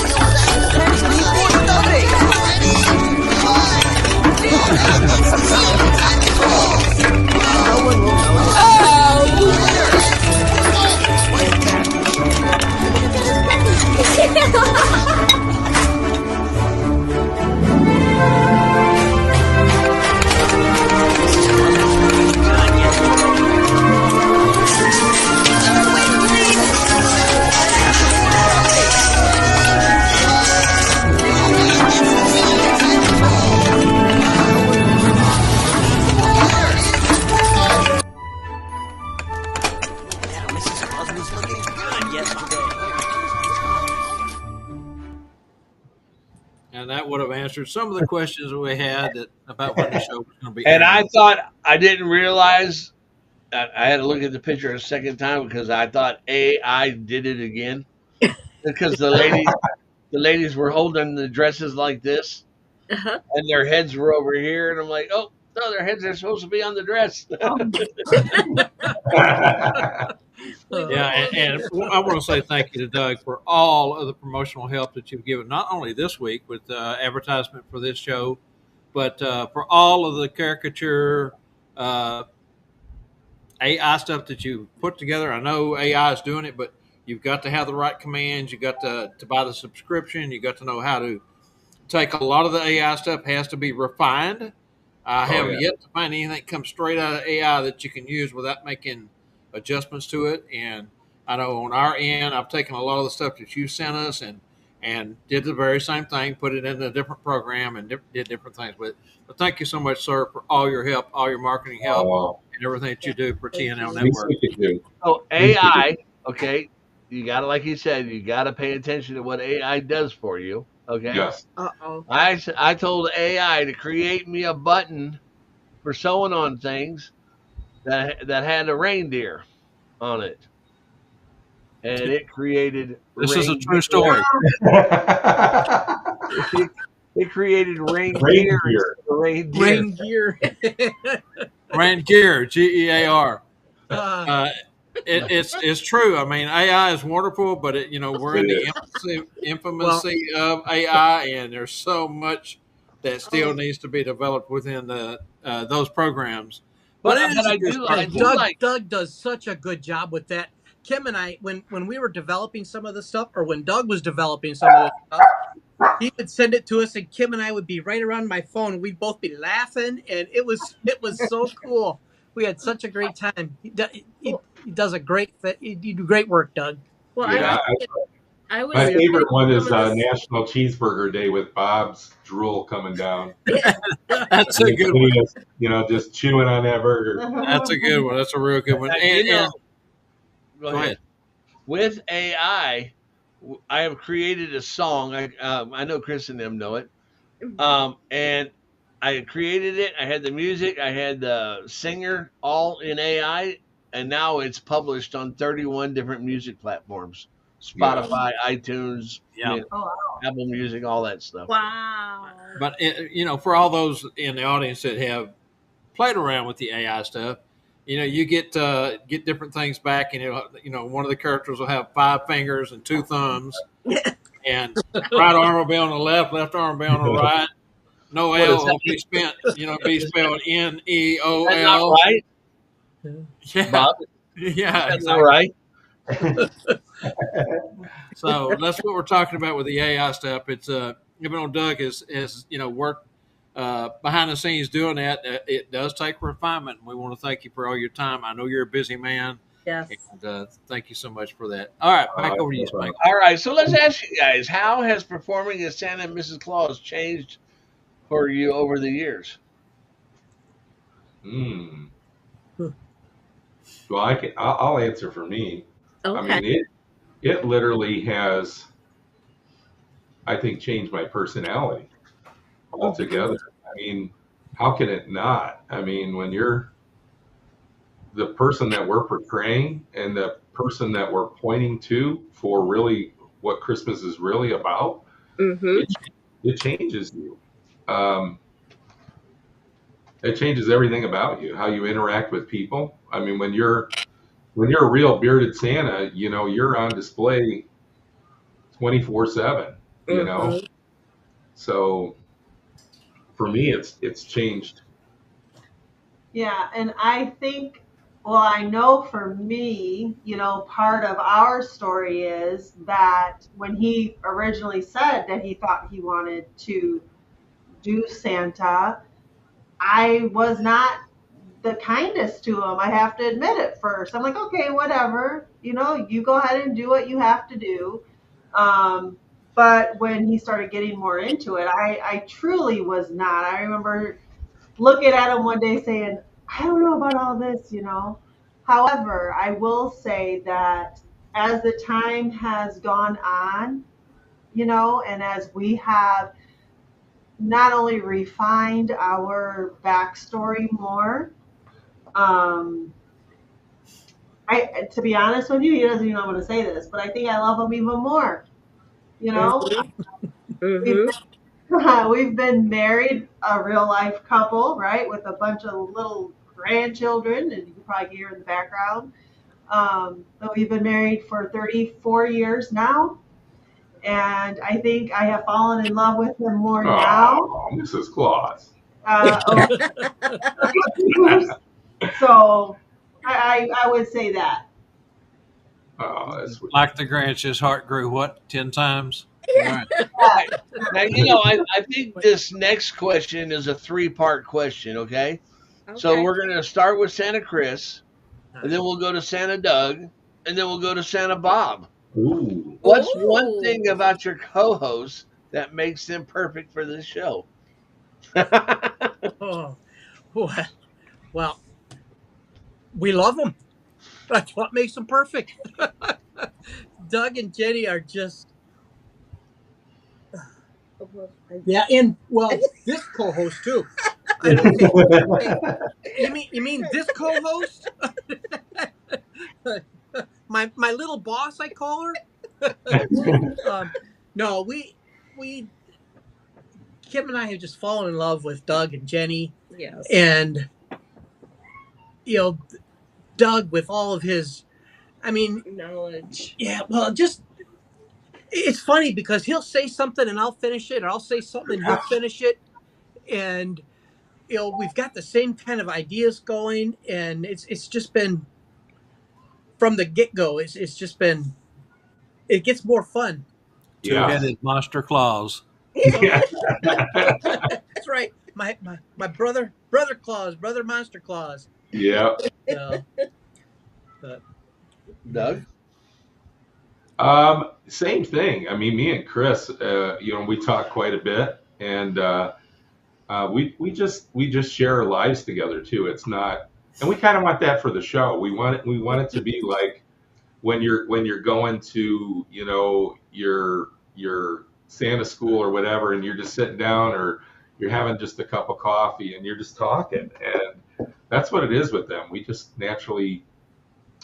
and that would have answered some of the questions that we had about when the show was going to be And airing. I thought I didn't realize I had to look at the picture a second time because I thought AI did it again because the ladies were holding the dresses like this Uh-huh. and their heads were over here, and I'm like, oh no, their heads are supposed to be on the dress. Yeah, and I want to say thank you to Doug for all of the promotional help that you've given, not only this week with advertisement for this show, but for all of the caricature AI stuff that you put together. I know AI is doing it, but you've got to have the right commands. You got to buy the subscription. You got to know how to take a lot of the AI stuff has to be refined. I have yet to find anything that comes straight out of AI that you can use without making adjustments to it. And I know on our end, I've taken a lot of the stuff that you sent us and did the very same thing, put it in a different program and did different things with it. But thank you so much, sir, for all your help, all your marketing help, and everything that you do for TNL Network. So AI, okay, you got to, like you said, you got to pay attention to what AI does for you. Okay. Yes. Uh-oh. I told AI to create me a button for sewing on things that had a reindeer on it, and it created. This is a true story. It created reindeer. Reindeer. Reindeer, GEAR. It's true. I mean, AI is wonderful, but we're in the infamousy of AI, and there's so much that still needs to be developed within those programs. But I do like Doug does such a good job with that. Kim and I, when we were developing some of the stuff, or when Doug was developing some of the stuff, he would send it to us, and Kim and I would be right around my phone. We'd both be laughing, and it was so cool. We had such a great time. He does a great. You do great work, Doug. Well, Yeah, I was my favorite one is National Cheeseburger Day with Bob's drool coming down. That's a good one. Just chewing on that burger. That's a good one. That's a real good one. Go ahead. With AI, I have created a song. I know Chris and them know it. And I created it. I had the music. I had the singer all in AI. And now it's published on 31 different music platforms. Spotify, iTunes, Apple Music, all that stuff. Wow. But, for all those in the audience that have played around with the AI stuff, you get different things back, and one of the characters will have 5 fingers and 2 thumbs, and right arm will be on the left arm will be on the right. No L will be spelled NEOL. That's not right. Yeah, Bob? yeah, that's exactly. Right. So that's what we're talking about with the AI stuff. It's even though Doug has worked behind the scenes doing that, it does take refinement. We want to thank you for all your time. I know you're a busy man. Yes. And thank you so much for that. All right, back over to you, Spank. All right, so let's ask you guys, how has performing as Santa and Mrs. Claus changed for you over the years? Well, I'll answer for me. Okay. I mean, it literally has, I think, changed my personality altogether. I mean, how can it not? I mean, when you're the person that we're portraying and the person that we're pointing to for really what Christmas is really about, it changes you. It changes everything about you, how you interact with people. I mean, when you're a real bearded Santa, you're on display 24/7, So for me, it's changed. Yeah, and I think, I know for me, part of our story is that when he originally said that he thought he wanted to do Santa, I was not the kindest to him. I have to admit it first. I'm like, okay, whatever, you go ahead and do what you have to do. But when he started getting more into it, I truly was not. I remember looking at him one day saying, I don't know about all this, However, I will say that as the time has gone on, and as we have not only refined our backstory more. To be honest with you, he doesn't even know I'm going to say this, but I think I love him even more. You know, we've been married, a real life couple, right, with a bunch of little grandchildren, and you can probably hear in the background. But we've been married for 34 years now, and I think I have fallen in love with him more now. Oh, Mrs. Claus. So I would say that. Oh, that's sweet. Like the Grinch, his heart grew what, 10 times? Right. Now, I think this next question is a 3-part question, okay? So we're going to start with Santa Chris, and then we'll go to Santa Doug, and then we'll go to Santa Bob. Ooh. What's one thing about your co-hosts that makes them perfect for this show? Well, we love them. That's what makes them perfect. Doug and Jenny are just... Yeah, and this co-host too. You mean this co-host? my little boss, I call her. No, we Kim and I have just fallen in love with Doug and Jenny. Yes. And Doug with all of his, knowledge. Yeah, well, just it's funny because he'll say something and I'll finish it, or I'll say something and he'll finish it, and we've got the same kind of ideas going, and it's just been from the get-go. It's just been, it gets more fun. Two-headed Monster Claus. Yeah. That's right. My brother Claus, brother Monster Claus. Yeah. Doug? Same thing. I mean, me and Chris, we talk quite a bit, and we just share our lives together too. It's not, and we kind of want that for the show. We want it to be like when you're going to your Santa school or whatever, and you're just sitting down, or you're having just a cup of coffee and you're just talking, and that's what it is with them. We just naturally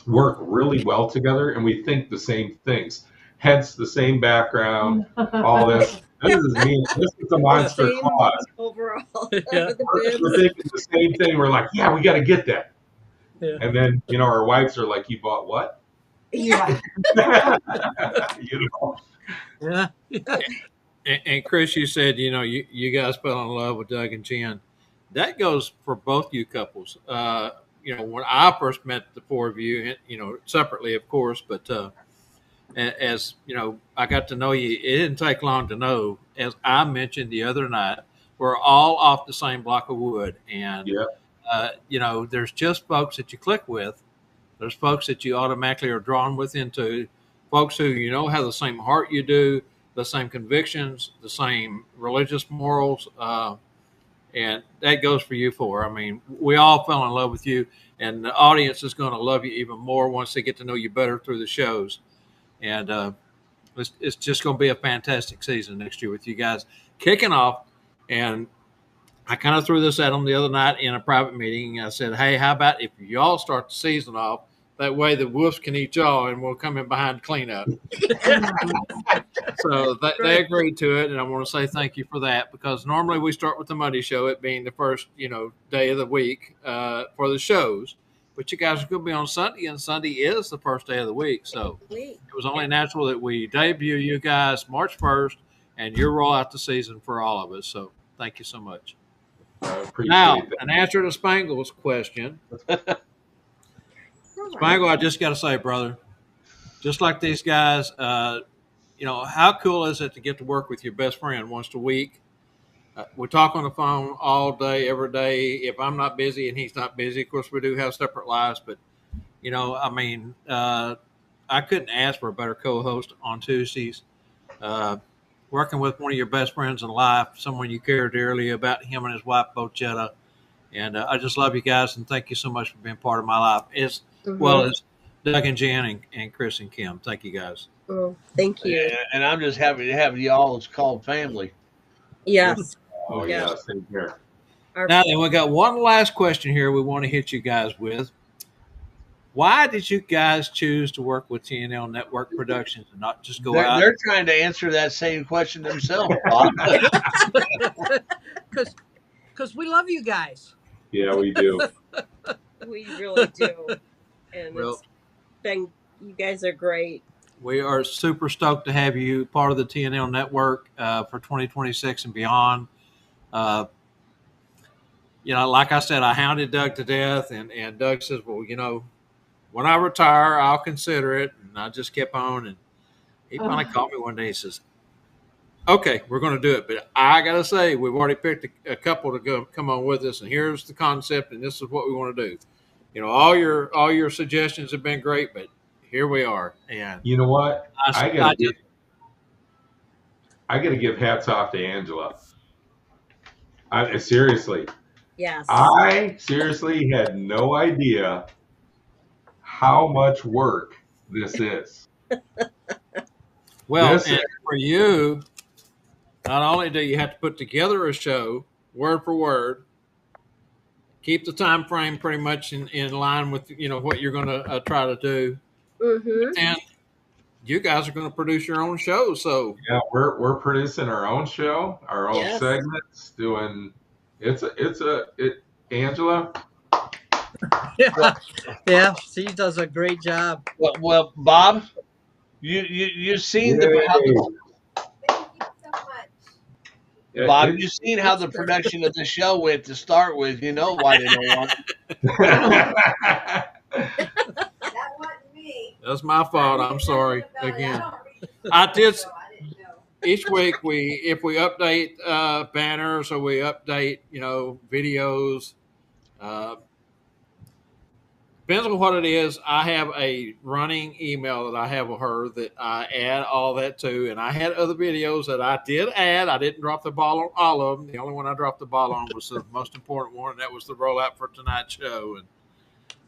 work really well together, and we think the same things. Hence the same background, all this. This is me. This is the Monster Claus. Overall, Yeah. We're thinking the same thing. We're like, yeah, we got to get that. Yeah. And then our wives are like, you bought what? Yeah. Yeah. And Chris, you said, you guys fell in love with Doug and Jen. That goes for both you couples. When I first met the four of you, separately, of course, but as I got to know you, it didn't take long to know. As I mentioned the other night, we're all off the same block of wood, and there's just folks that you click with. There's folks that you automatically are drawn into, folks who have the same heart you do, the same convictions, the same religious morals, and that goes for you four. I mean, we all fell in love with you, and the audience is going to love you even more once they get to know you better through the shows. And it's just going to be a fantastic season next year with you guys kicking off. And I kind of threw this at them the other night in a private meeting. I said, hey, how about if y'all start the season off? That way the wolves can eat y'all, and we'll come in behind cleanup. So they agreed to it, and I want to say thank you for that, because normally we start with the Monday show, it being the first day of the week for the shows. But you guys are going to be on Sunday, and Sunday is the first day of the week. So it was only natural that we debut you guys March 1st, and you roll out the season for all of us. So thank you so much. Now, an answer to Spangle's question. Spangle, I just got to say, brother, just like these guys, how cool is it to get to work with your best friend once a week? We talk on the phone all day, every day. If I'm not busy and he's not busy, of course, we do have separate lives. But, I couldn't ask for a better co-host on Tuesdays. Working with one of your best friends in life, someone you care dearly about, him and his wife, Bochetta. And I just love you guys, and thank you so much for being part of my life, as well as Doug and Jan and Chris and Kim. Thank you, guys. Oh, thank you. Yeah, and I'm just happy to have you all as called family. Yes. Oh Yeah. yeah, same here. Now then, we got one last question here we want to hit you guys with. Why did you guys choose to work with TNL Network Productions and not just go out? They're trying to answer that same question themselves, Bob. Because we love you guys. Yeah, we do. We really do. And Well- it's been, you guys are great. We are super stoked to have you part of the TNL Network for 2026 and beyond. Like I said, I hounded Doug to death, and Doug says, well, when I retire, I'll consider it. And I just kept on, and he finally called me one day. He says, okay, we're going to do it. But I got to say, we've already picked a couple to come on with us, and here's the concept, and this is what we want to do. All your suggestions have been great, but here we are. And you know what? I gotta give hats off to Angela. Seriously. Yes. I seriously had no idea how much work this is. Well, and for you, not only do you have to put together a show word for word, keep the time frame pretty much in line with what you're going to try to do, and you guys are going to produce your own show. So yeah, we're producing our own show, our own segments, doing Angela. Yeah, she does a great job. Well, Bob, you've seen Thank you so much. Bob, you've seen how the production of the show went to start with. You know why they don't want it. That wasn't me. That's my fault. I'm sorry again. I did. Each week if we update banners or we update videos, depends on what it is. I have a running email that I have with her that I add all that to, and I had other videos that I did add. I didn't drop the ball on all of them. The only one I dropped the ball on was the most important one, and that was the rollout for tonight's show. And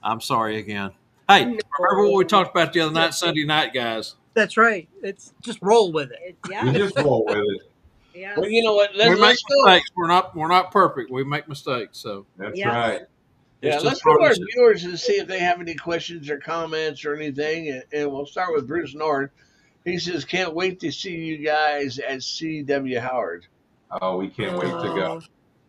I'm sorry again. Hey, remember what we talked about the other night, Sunday night, guys? That's right. It's just roll with it. We just roll with it. Yeah. Well, you know what? We make mistakes. We're not perfect. We make mistakes. So that's right. Yeah, let's go to our viewers and see if they have any questions or comments or anything. And we'll start with Bruce Nord. He says, can't wait to see you guys at C.W. Howard. Oh, we can't wait to go.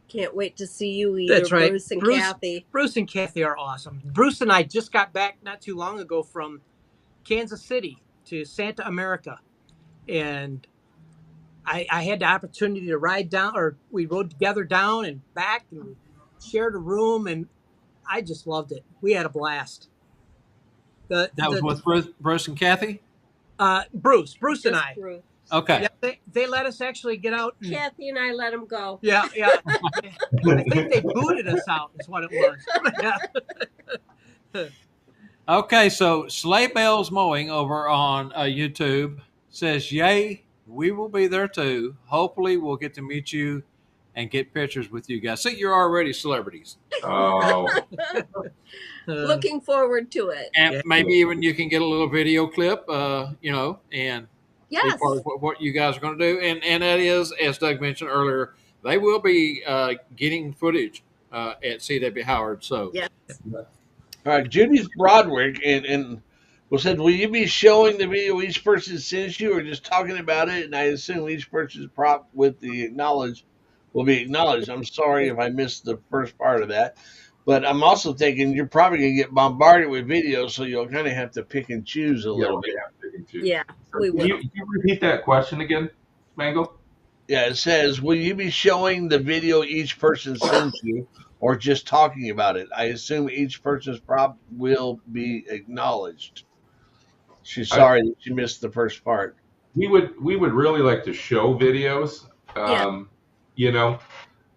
Can't wait to see you either, That's right. Bruce and Kathy. Bruce and Kathy are awesome. Bruce and I just got back not too long ago from Kansas City to Santa America. And I had the opportunity to ride down, or we rode together down and back and shared a room, and I just loved it. We had a blast. That was with Bruce and Kathy? Bruce and I. Bruce. Okay. Yeah, they let us actually get out. And, Kathy and I let him go. Yeah. I think they booted us out is what it was. Okay, so Sleigh Bells Mowing over on YouTube says, yay, we will be there too. Hopefully we'll get to meet you and get pictures with you guys. See, you're already celebrities. Oh. Looking forward to it. And maybe even you can get a little video clip, and be part of what you guys are going to do. And that is, as Doug mentioned earlier, they will be getting footage at C.W. Howard. So, yes. All right, Judy's Broadwick and said, will you be showing the video each person sends you or just talking about it? And I assume each person's prop with the acknowledge will be acknowledged. I'm sorry if I missed the first part of that. But I'm also thinking you're probably going to get bombarded with videos, so you'll kind of have to pick and choose a little bit. Yeah, we will. Can you repeat that question again, Mango? Yeah, it says, will you be showing the video each person sends you or just talking about it? I assume each person's prop will be acknowledged. She's sorry that she missed the first part. We would really like to show videos.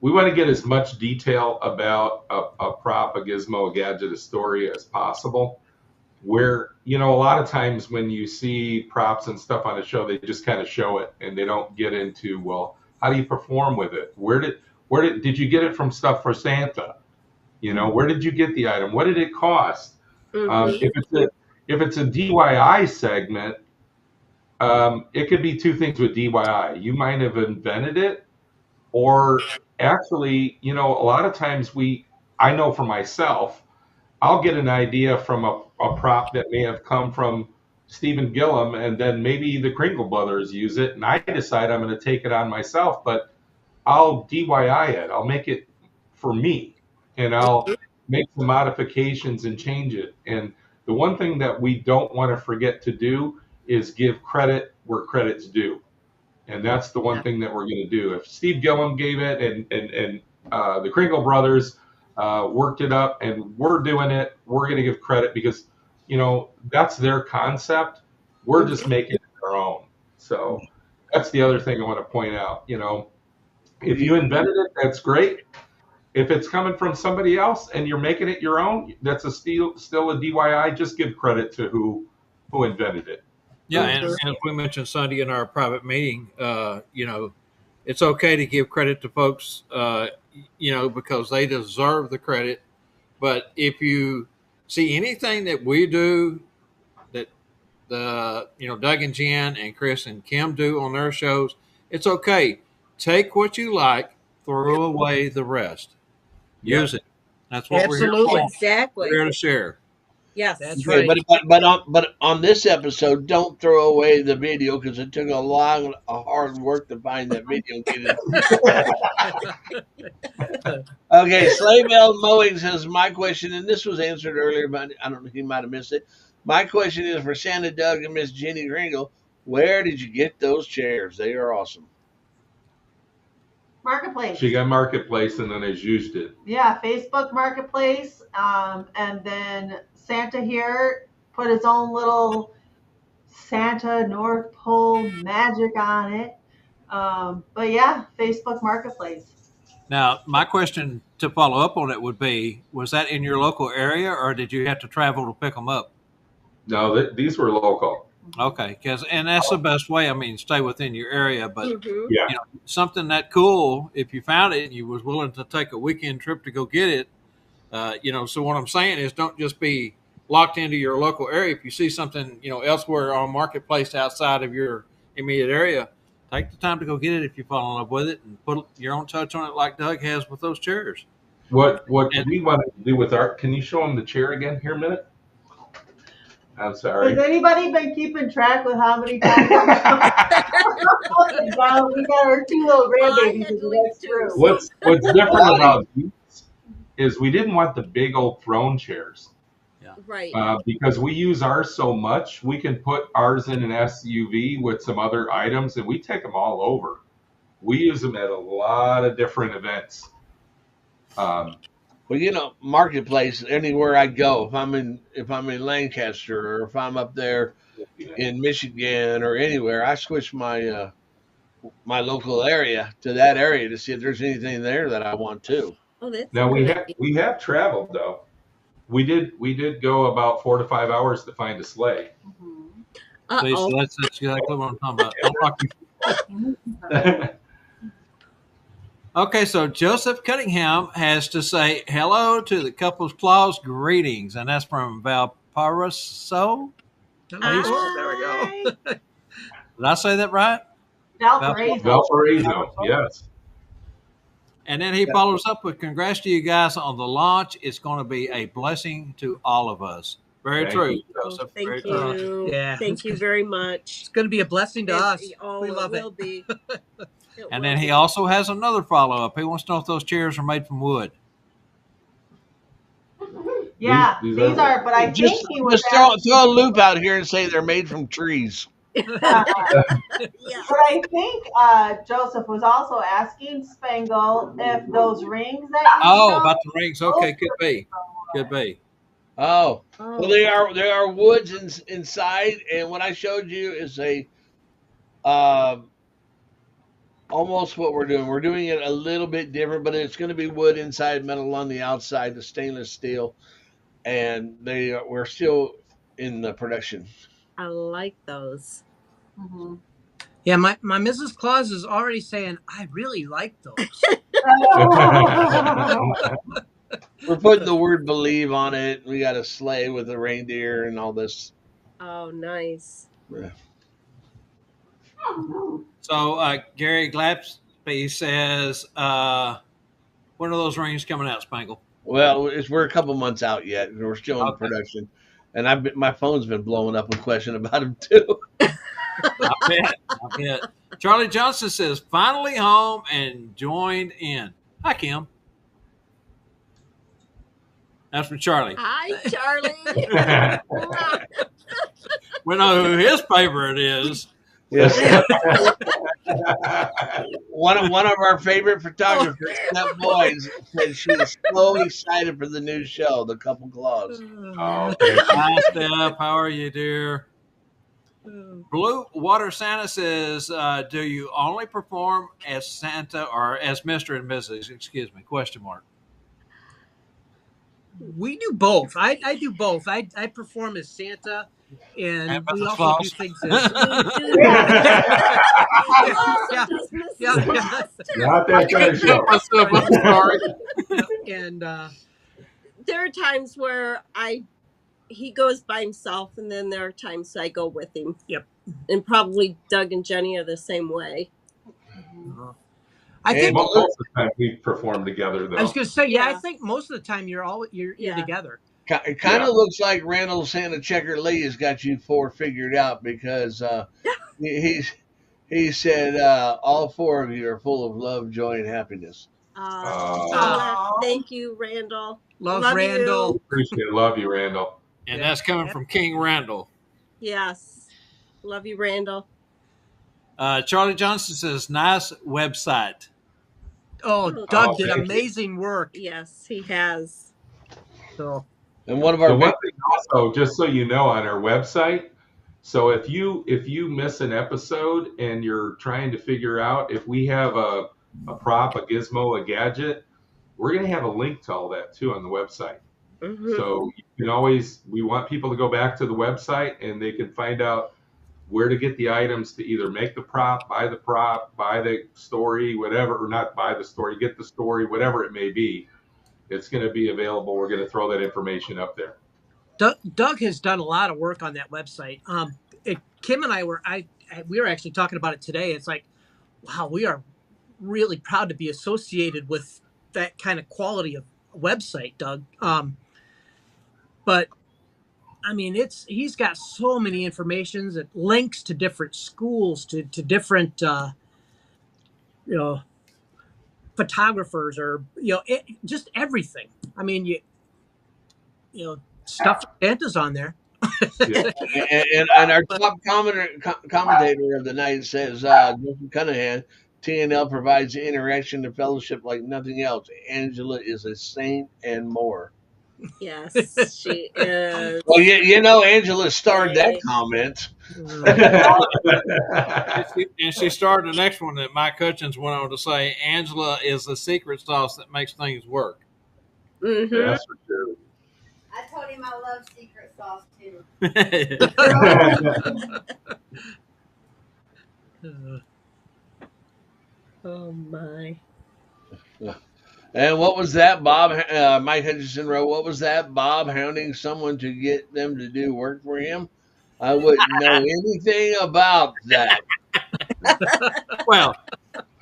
We want to get as much detail about a prop, a gizmo, a gadget, a story as possible. Where, a lot of times when you see props and stuff on a show, they just kind of show it and they don't get into, well, how do you perform with it? Where did you get it from stuff for Santa? Where did you get the item? What did it cost? Mm-hmm. If it's a DIY segment, it could be two things with DIY. You might have invented it, or actually, a lot of times I know for myself, I'll get an idea from a prop that may have come from Stephen Gillum, and then maybe the Kringle brothers use it, and I decide I'm going to take it on myself, but I'll DIY it. I'll make it for me, and I'll make some modifications and change it. And the one thing that we don't want to forget to do is give credit where credit's due. And that's the one thing that we're going to do. If Steve Gillum gave it and the Kringle brothers worked it up and we're doing it, we're going to give credit because, that's their concept. We're just making it our own. So that's the other thing I want to point out. If you invented it, that's great. If it's coming from somebody else and you're making it your own, that's still a DIY. Just give credit to who invented it. Yeah, and as we mentioned Sunday in our private meeting, it's okay to give credit to folks, because they deserve the credit. But if you see anything that we do that Doug and Jen and Chris and Kim do on their shows, it's okay. Take what you like, throw away the rest. Use it. That's what we're here for. Exactly. We're here to share. Yes, That's Okay, right. but on this episode, don't throw away the video because it took a hard work to find that video. Okay, Slave L Mowing says, my question, and this was answered earlier, but I don't know, he might have missed it. My question is for Santa Doug and Miss Jenny Kringle. Where did you get those chairs? They are awesome. Marketplace. She got Marketplace and then has used it. Yeah, Facebook Marketplace. And then Santa here put his own little Santa North Pole magic on it. But yeah, Facebook Marketplace. Now, my question to follow up on it would be, was that in your local area or did you have to travel to pick them up? No, these were local. Okay, and that's the best way. I mean, stay within your area, but Yeah. something that cool. If you found it and you was willing to take a weekend trip to go get it, So what I'm saying is, don't just be locked into your local area. If you see something, elsewhere on Marketplace outside of your immediate area, take the time to go get it if you fall in love with it and put your own touch on it, like Doug has with those chairs. What we want to do with our? Can you show them the chair again here a minute? I'm sorry. Has anybody been keeping track with how many times we got our two little grandbabies? That's true. What's different about these is we didn't want the big old throne chairs. Yeah. Right. Because we use ours so much, we can put ours in an SUV with some other items, and we take them all over. We use them at a lot of different events. Well, Marketplace, anywhere I go, if I'm in Lancaster or if I'm up there in Michigan or anywhere, I switch my my local area to that area to see if there's anything there that I want to. Oh, that's Now we have traveled though. We did go about 4 to 5 hours to find a sleigh. See, so that's exactly what I'm talking about. Okay, so Joseph Cunningham has to say hello to the Couples Claus greetings, and that's from Valparaiso. There we go. Did I say that right? Valparaiso, yes. And then he follows up with congrats to you guys on the launch. It's going to be a blessing to all of us. Very true, Joseph. Thank Very you. true. Yeah. Thank you very much. It's going to be a blessing to us. Oh, we love it will be. And then he also has another follow-up. He wants to know if those chairs are made from wood. Yeah, these are, but I think he was just throw a loop out here and say they're made from trees. But I think Joseph was also asking Spangle if those rings that you showed, about the rings. Okay, could be. Oh, well, they are woods inside, and what I showed you is a almost what we're doing. We're doing it a little bit different, but it's going to be wood inside, metal on the outside, the stainless steel, and we're still in the production. I like those. Mm-hmm. Yeah, my Mrs. Claus is already saying, I really like those. We're putting the word believe on it. We got a sleigh with a reindeer and all this. Oh, nice. Yeah. So Gary He says, when are those rings coming out, Spangle? Well, we're a couple months out yet. We're still in Okay. production, and my phone's been blowing up with questions about him too. I bet. Charlie Johnson says, finally home and joined in. Hi, Kim. That's from Charlie. Hi, Charlie. We know who his favorite is. Yes. One of our favorite photographers, Steph Boys, said she is so excited for the new show, The Couple Claus. Oh, okay. Hi, Steph. How are you, dear? Blue Water Santa says, do you only perform as Santa or as Mr. and Mrs.? Excuse me, question mark. We do both. I do both. I perform as Santa, and we Mrs. also Claus. do things as Not that kind of show. I'm sorry. and there are times where he goes by himself, and then there are times I go with him. Yep. And probably Doug and Jenny are the same way. I think most of the time we perform together, though. I was going to say, Yeah. I think most of the time you're together. It kind of looks like Randall Santa Checker Lee has got you four figured out because he said all four of you are full of love, joy, and happiness. Thank you, Randall. Love Randall. You. Appreciate it. Love you, Randall. And that's coming from King Randall. Yes. Love you, Randall. Charlie Johnson says, nice website. Oh, Doug did thank you. amazing work. Yes, he has. So, And one of our The one thing also, just so you know, on our website, so if you miss an episode and you're trying to figure out if we have a prop, a gizmo, a gadget, we're going to have a link to all that too on the website. Mm-hmm. So you can always, we want people to go back to the website and they can find out where to get the items to either make the prop, buy the story, whatever, or not buy the story, get the story, whatever it may be. It's going to be available. We're going to throw that information up there. Doug has done a lot of work on that website. Kim and I we were actually talking about it today. It's like, wow, we are really proud to be associated with that kind of quality of website, Doug. But I mean, he's got so many informations that links to different schools, to different, photographers, or just everything. I mean, stuff Santa's on there. Yeah. and our top commentator of the night says, Joseph Cunningham, TNL provides interaction and fellowship like nothing else. Angela is a saint and more. Yes, she is. Well, Angela starred that comment. And she started the next one that Mike Hutchins went on to say, Angela is the secret sauce that makes things work. Mm-hmm. Yeah, that's for sure. I told him I love secret sauce too. Oh my. And what was that, Bob? Mike Hutchinson wrote, what was that, Bob hounding someone to get them to do work for him? I wouldn't know anything about that. Well,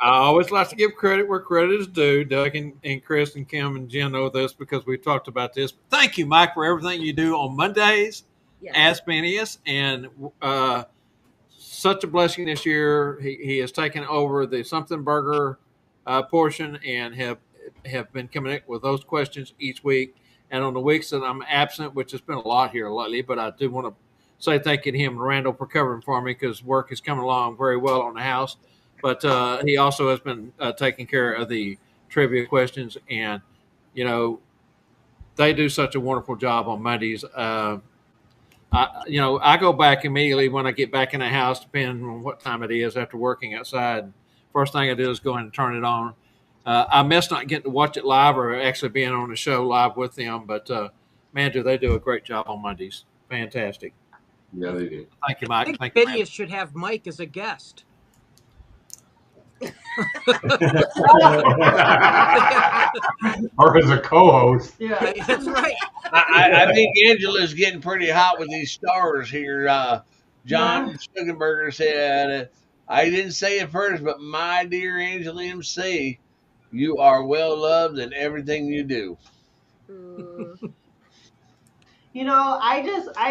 I always like to give credit where credit is due. Doug and Chris and Kim and Jen know this because we talked about this. But thank you, Mike, for everything you do on Mondays. Yes. Ask Phineas, and such a blessing this year. He has taken over the Something Burger portion and have been coming up with those questions each week. And on the weeks that I'm absent, which has been a lot here lately, but I do want to say thank you to him and Randall for covering for me because work is coming along very well on the house. But he also has been taking care of the trivia questions, and they do such a wonderful job on Mondays. I go back immediately when I get back in the house, depending on what time it is after working outside. First thing I do is go in and turn it on. I miss not getting to watch it live or actually being on the show live with them, but man, do they do a great job on Mondays. Fantastic. Yeah, they do. Thank you, I Mike. think Thank you, Phineas should have Mike as a guest. Or as a co-host. Yeah. That's right. I think Angela's getting pretty hot with these stars here. John Sugenberger said, I didn't say it first, but my dear Angela MC, you are well loved in everything you do. You know, I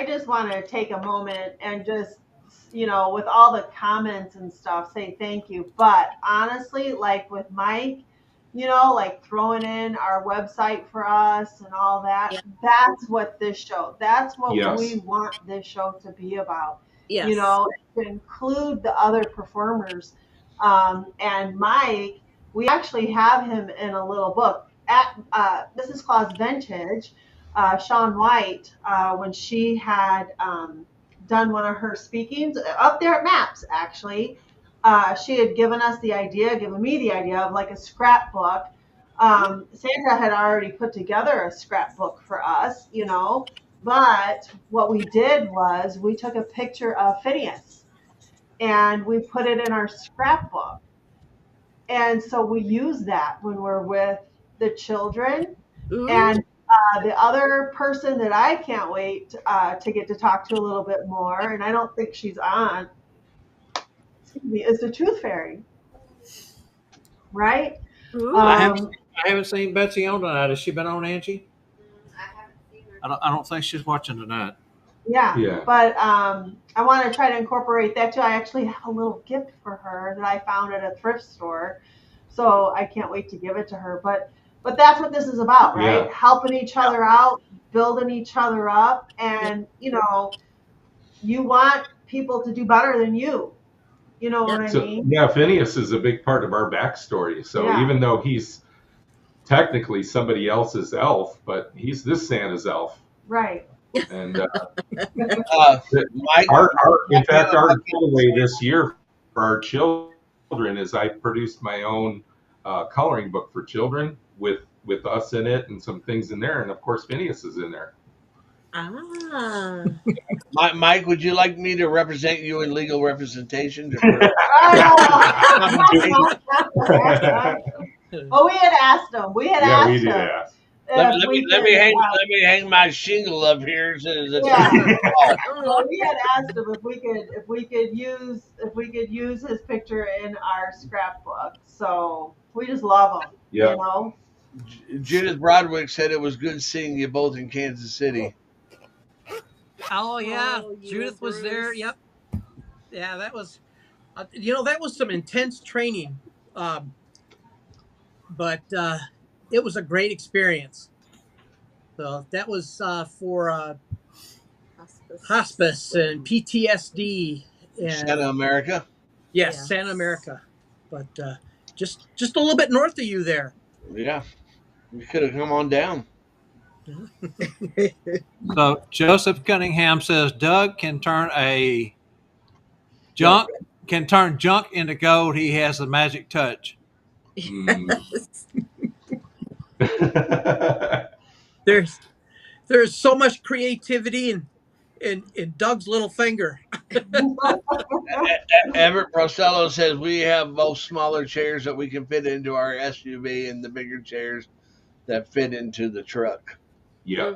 just want to take a moment and just, you know, with all the comments and stuff, say thank you. But honestly, like with Mike, you know, like throwing in our website for us and all that, that's what this show, that's what we want this show to be about. Yes. You know, to include the other performers. And Mike, we actually have him in a little book at Mrs. Claus Vintage. Shaun White, when she had done one of her speakings up there at MAPS, actually, she had given me the idea of like a scrapbook. Santa had already put together a scrapbook for us, you know, but what we did was we took a picture of Phineas and we put it in our scrapbook. And so we use that when we're with the children. And the other person that I can't wait to get to talk to a little bit more, and I don't think she's on, is the Tooth Fairy. Right? I haven't seen Betsy on tonight. Has she been on, Angie? I haven't seen her. I don't think she's watching tonight. Yeah. But I want to try to incorporate that too. I actually have a little gift for her that I found at a thrift store. So I can't wait to give it to her. But that's what this is about, right? Yeah. Helping each other out, building each other up. And, you know, you want people to do better than you. You know what I mean? Yeah, Phineas is a big part of our backstory. So even though he's technically somebody else's elf, but he's this Santa's elf. Right. And Mike, in fact, our giveaway this year for our children is I produced my own coloring book for children with us in it and some things in there, and of course Phineas is in there. Mike, would you like me to represent you in legal representation? Well, we had asked him. We did ask. Let me hang my shingle up here. We had asked him if we could use his picture in our scrapbook. So we just love him. You know. Judith Broderick said it was good seeing you both in Kansas City. Oh yeah, Judith was there. Yep. Yeah, that was, that was some intense training, but it was a great experience. So that was for hospice and PTSD and Santa America. Yes, Santa America, but just a little bit north of you there. Yeah, you could have come on down. So Joseph Cunningham says Doug can turn junk into gold. He has the magic touch. There's so much creativity in Doug's little finger. Everett Prosello says we have both smaller chairs that we can fit into our SUV and the bigger chairs that fit into the truck. Yeah.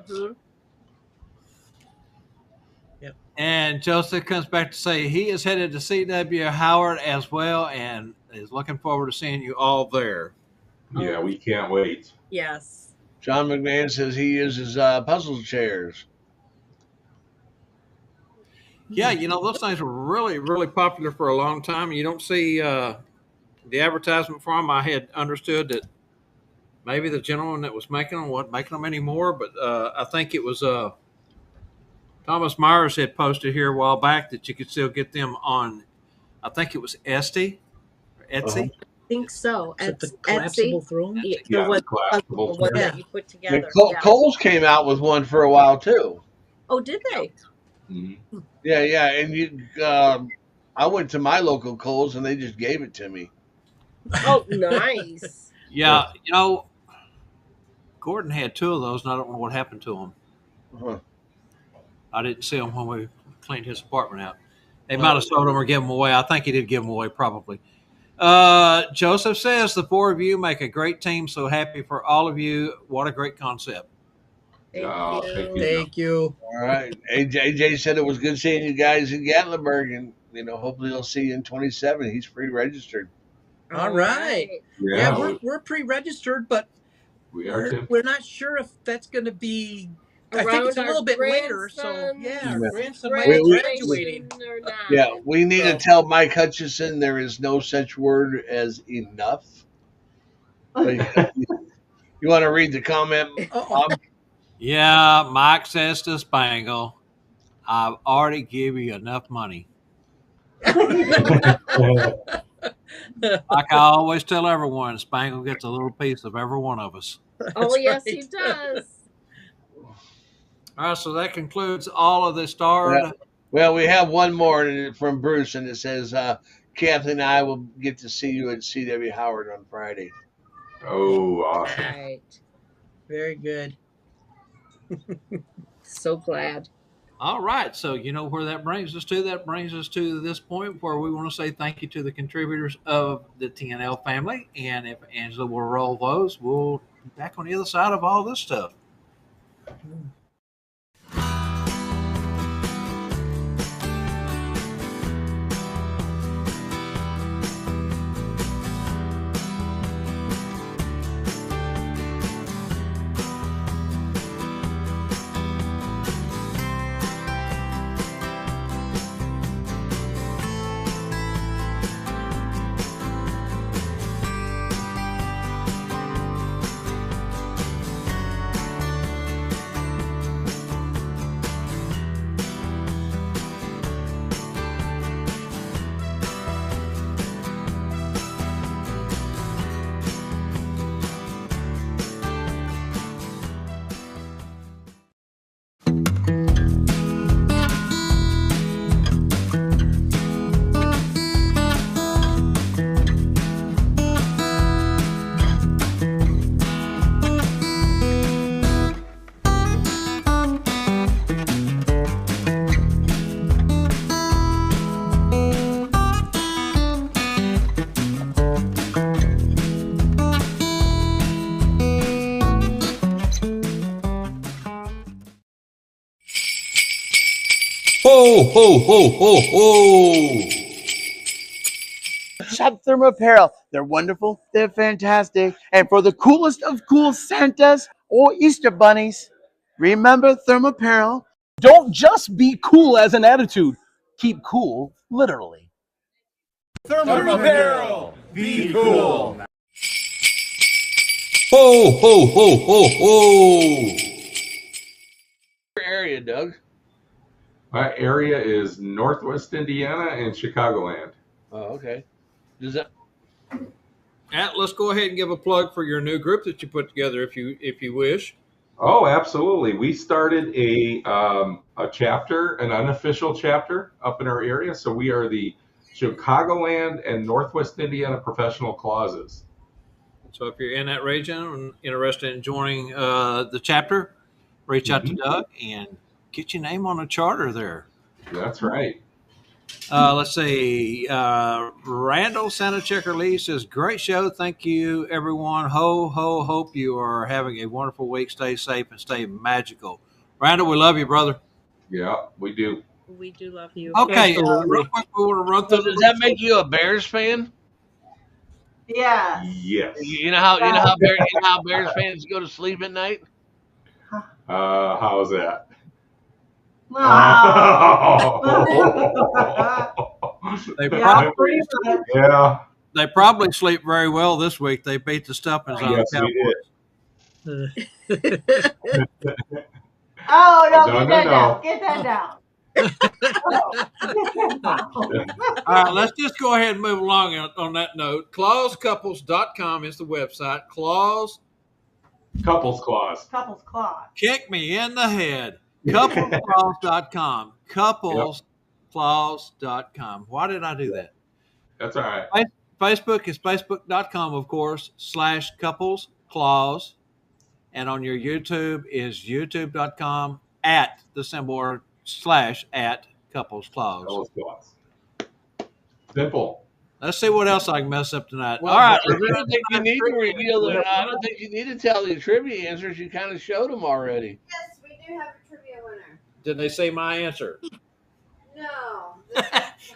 Yep. And Joseph comes back to say he is headed to CW Howard as well and is looking forward to seeing you all there. Yeah, we can't wait. Yes. John McMahon says he uses puzzle chairs. Yeah, those things were really, really popular for a long time. You don't see the advertisement for them. I had understood that maybe the gentleman that was making them wasn't making them anymore, but I think it was Thomas Myers had posted here a while back that you could still get them on, I think it was Etsy. I think so. The collapsible throne? The collapsible one that you put together. Kohl's came out with one for a while too. Oh, did they? Mm-hmm. Yeah, and I went to my local Kohl's and they just gave it to me. Oh, nice. Yeah, Gordon had two of those, and I don't know what happened to them. Uh-huh. I didn't see them when we cleaned his apartment out. They might have sold them or given them away. I think he did give them away, probably. Joseph says the four of you make a great team. So happy for all of you. What a great concept. Thank you. All right. AJ said it was good seeing you guys in Gatlinburg, and hopefully he'll see you in 27. He's pre-registered. All right. Yeah, we're pre-registered, but we are too. we're not sure if that's going to be. I think Around it's a our little bit later. So grandson's yeah, our grandson might We- be we- graduating. Or not. Yeah, we need to So- tell Mike Hutchison there is no such word as enough. But you want to read the comment, Bob? Yeah, Mike says to Spangle, I've already given you enough money. Like I always tell everyone, Spangle gets a little piece of every one of us. Oh, yes, he does. All right, so that concludes all of the starred. Yeah. Well, we have one more from Bruce, and it says, Kathy and I will get to see you at C.W. Howard on Friday. Oh, awesome. Right. Very good. So glad. All right, so you know where that brings us to? That brings us to this point where we want to say thank you to the contributors of the TNL family. And if Angela will roll those, we'll be back on the other side of all this stuff. Ho, ho, ho, ho, ho! Shop Thermo Apparel. They're wonderful. They're fantastic. And for the coolest of cool Santas or Easter bunnies, remember Thermo Apparel. Don't just be cool as an attitude. Keep cool, literally. Thermo Apparel. Be cool. Ho, ho, ho, ho, ho! Area, Doug. My area is Northwest Indiana and Chicagoland. Oh, okay. Does that? Let's go ahead and give a plug for your new group that you put together, if you wish. Oh, absolutely. We started a chapter, an unofficial chapter up in our area. So we are the Chicagoland and Northwest Indiana Professional Clauses. So if you're in that region and interested in joining the chapter, reach out to Doug and get your name on a charter there. That's right. Let's see. Randall Santa Checker Lee says, great show. Thank you, everyone. Ho, ho, hope you are having a wonderful week. Stay safe and stay magical. Randall, we love you, brother. Yeah, we do. We do love you. Okay, real quick, we want to run So through. does that make you a Bears fan? Yeah. Yes. You know how Bears fans go to sleep at night? How's that? They Yeah, probably, pretty much. Yeah. they probably sleep very well this week. They beat the stuffings out of Yes, the we Cowboys. did. Oh, no, No, get no, that no. down. Get that down. All right, let's just go ahead and move along on that note. ClausCouples.com is the website. Couples Claus. Couples Claus. Kick me in the head. CouplesClaus.com. CouplesClaus.com. Why did I do that? That's all right. Facebook is Facebook.com, of course, /Couples Claus. And on your YouTube is YouTube.com @ /Couples Claus. Couples Claus. Simple. Let's see what else I can mess up tonight. Well, All right. I don't think you need to reveal it. I don't think you need to tell the trivia answers. You kind of showed them already. Yes, we do have a trivia winner. Did they say my answer? No,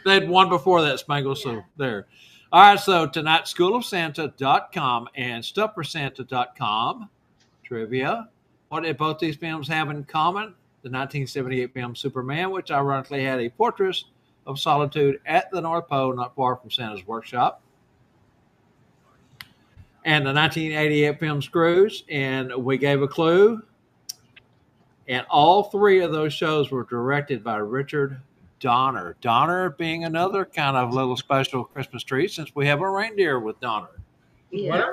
They had one before that, Spangle, so there. All right, so tonight, schoolofsanta.com and stufforsanta.com trivia. What did both these films have in common? The 1978 film Superman, which ironically had a fortress of solitude at the North Pole, not far from Santa's workshop. And the 1988 film Scrooge, and we gave a clue. And all three of those shows were directed by Richard Donner. Donner being another kind of little special Christmas treat since we have a reindeer with Donner. Yeah.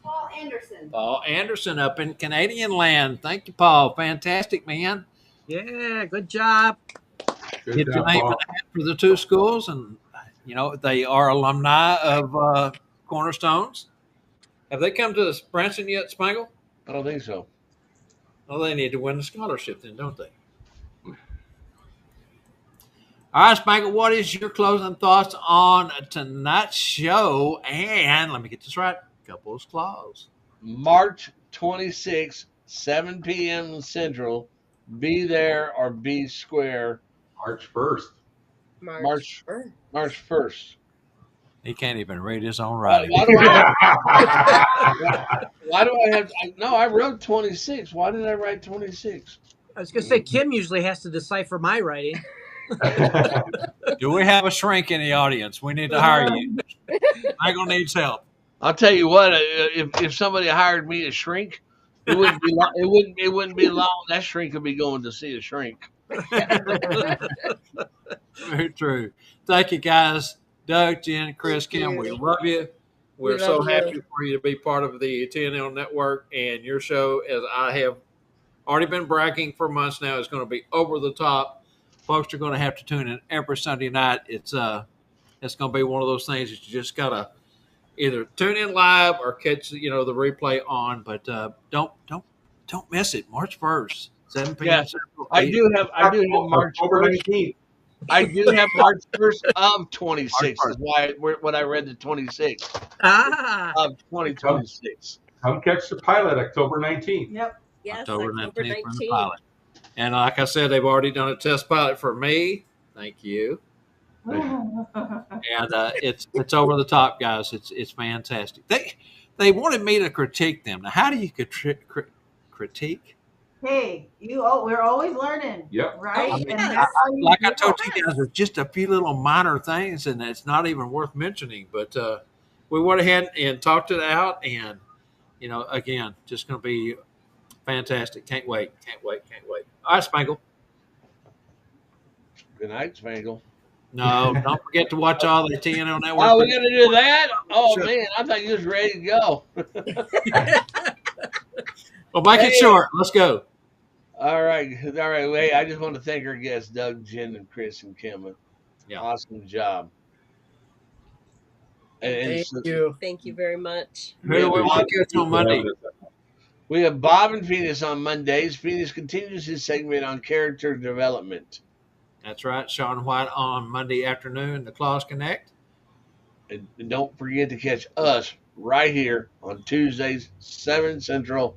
Paul Anderson. Paul Anderson up in Canadian land. Thank you, Paul. Fantastic, man. Yeah, good job. Good Get your job, name in Paul. the hat for the two schools, and they are alumni of Cornerstones. Have they come to Branson yet, Spangle? I don't think so. Well, they need to win the scholarship then, don't they? All right, Spangle, what is your closing thoughts on tonight's show? And let me get this right, Couples Claus. March 26th, 7 p.m. Central. Be there or be square. March 1st. March 1st. He can't even read his own Why, writing. why do I have? No, I wrote 26. Why did I write 26? I was going to say, Kim usually has to decipher my writing. Do we have a shrink in the audience? We need to hire you. Michael needs help. I'll tell you what. If somebody hired me to shrink, it wouldn't be long. It wouldn't be long. That shrink would be going to see a shrink. Very true. Thank you, guys. Doug, Jen, Chris, Kim, we love you. We're so happy for you to be part of the TNL network, and your show, as I have already been bragging for months now, is going to be over the top. Folks are going to have to tune in every Sunday night. It's going to be one of those things that you just got to either tune in live or catch the replay on. But don't miss it. March 1st, 7 p.m. Yes, I do have March 1st. I do have March 1st of 26. Is what I read the 26 of 2026. Come catch the pilot October 19th. Yep. Yes, October 19th for the pilot. And like I said, they've already done a test pilot for me. Thank you. And it's over the top, guys. It's fantastic. They wanted me to critique them. Now, how do you critique? Hey, we're always learning. Yep. Right? I mean, And that's how you like I do told it. you guys, there's just a few little minor things, and it's not even worth mentioning. But we went ahead and talked it out, and again, just going to be fantastic. Can't wait. All right, Spangle. Good night, Spangle. No, don't forget to watch all the TNL network. Oh, we're going to do that? Oh, man, I thought you was ready to go. Well, make it short. Let's go. All right. Wait, I just want to thank our guests, Doug, Jen, and Chris, and Kim. Yeah. Awesome job. Thank you. Thank you very much. Who do we want to catch on Monday? We have Bob and Phoenix on Mondays. Phoenix continues his segment on character development. That's right. Sean White on Monday afternoon, the Claus Connect. And don't forget to catch us right here on Tuesdays, 7 Central.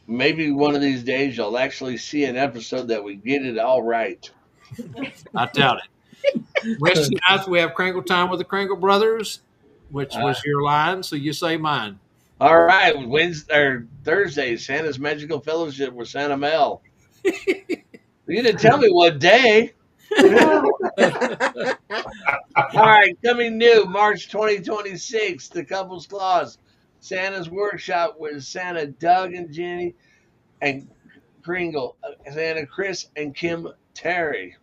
Maybe one of these days you'll actually see an episode that we get it all right. I doubt it. Wednesday nights we have Kringle Time with the Kringle Brothers, which was your line, so you say mine. All right, Thursday, Santa's Magical Fellowship with Santa Mel. You didn't tell me what day. All right, coming new March 2026, the Couples Claus, Santa's Workshop with Santa Doug and Jenny and Kringle, Santa Chris and Kim Terry.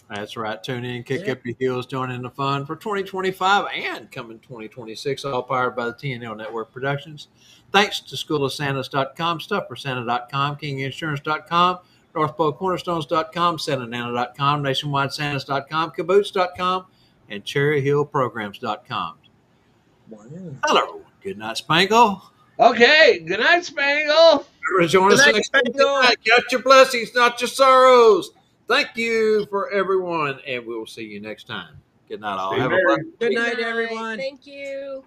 That's right. Tune in, kick up your heels, join in the fun for 2025 and coming 2026, all powered by the TNL Network Productions. Thanks to schoolofsantas.com, stufforsanta.com, kinginsurance.com, northpolecornerstones.com, santanana.com, nationwidesantas.com, caboose.com, and cherryhillprograms.com. Hello. Good night, Spangle. Okay. Good night, Spangle. Join us next week. Count your blessings, not your sorrows. Thank you for everyone, and we'll see you next time. Good night, all. Have a blessed Good night, everyone. Thank you.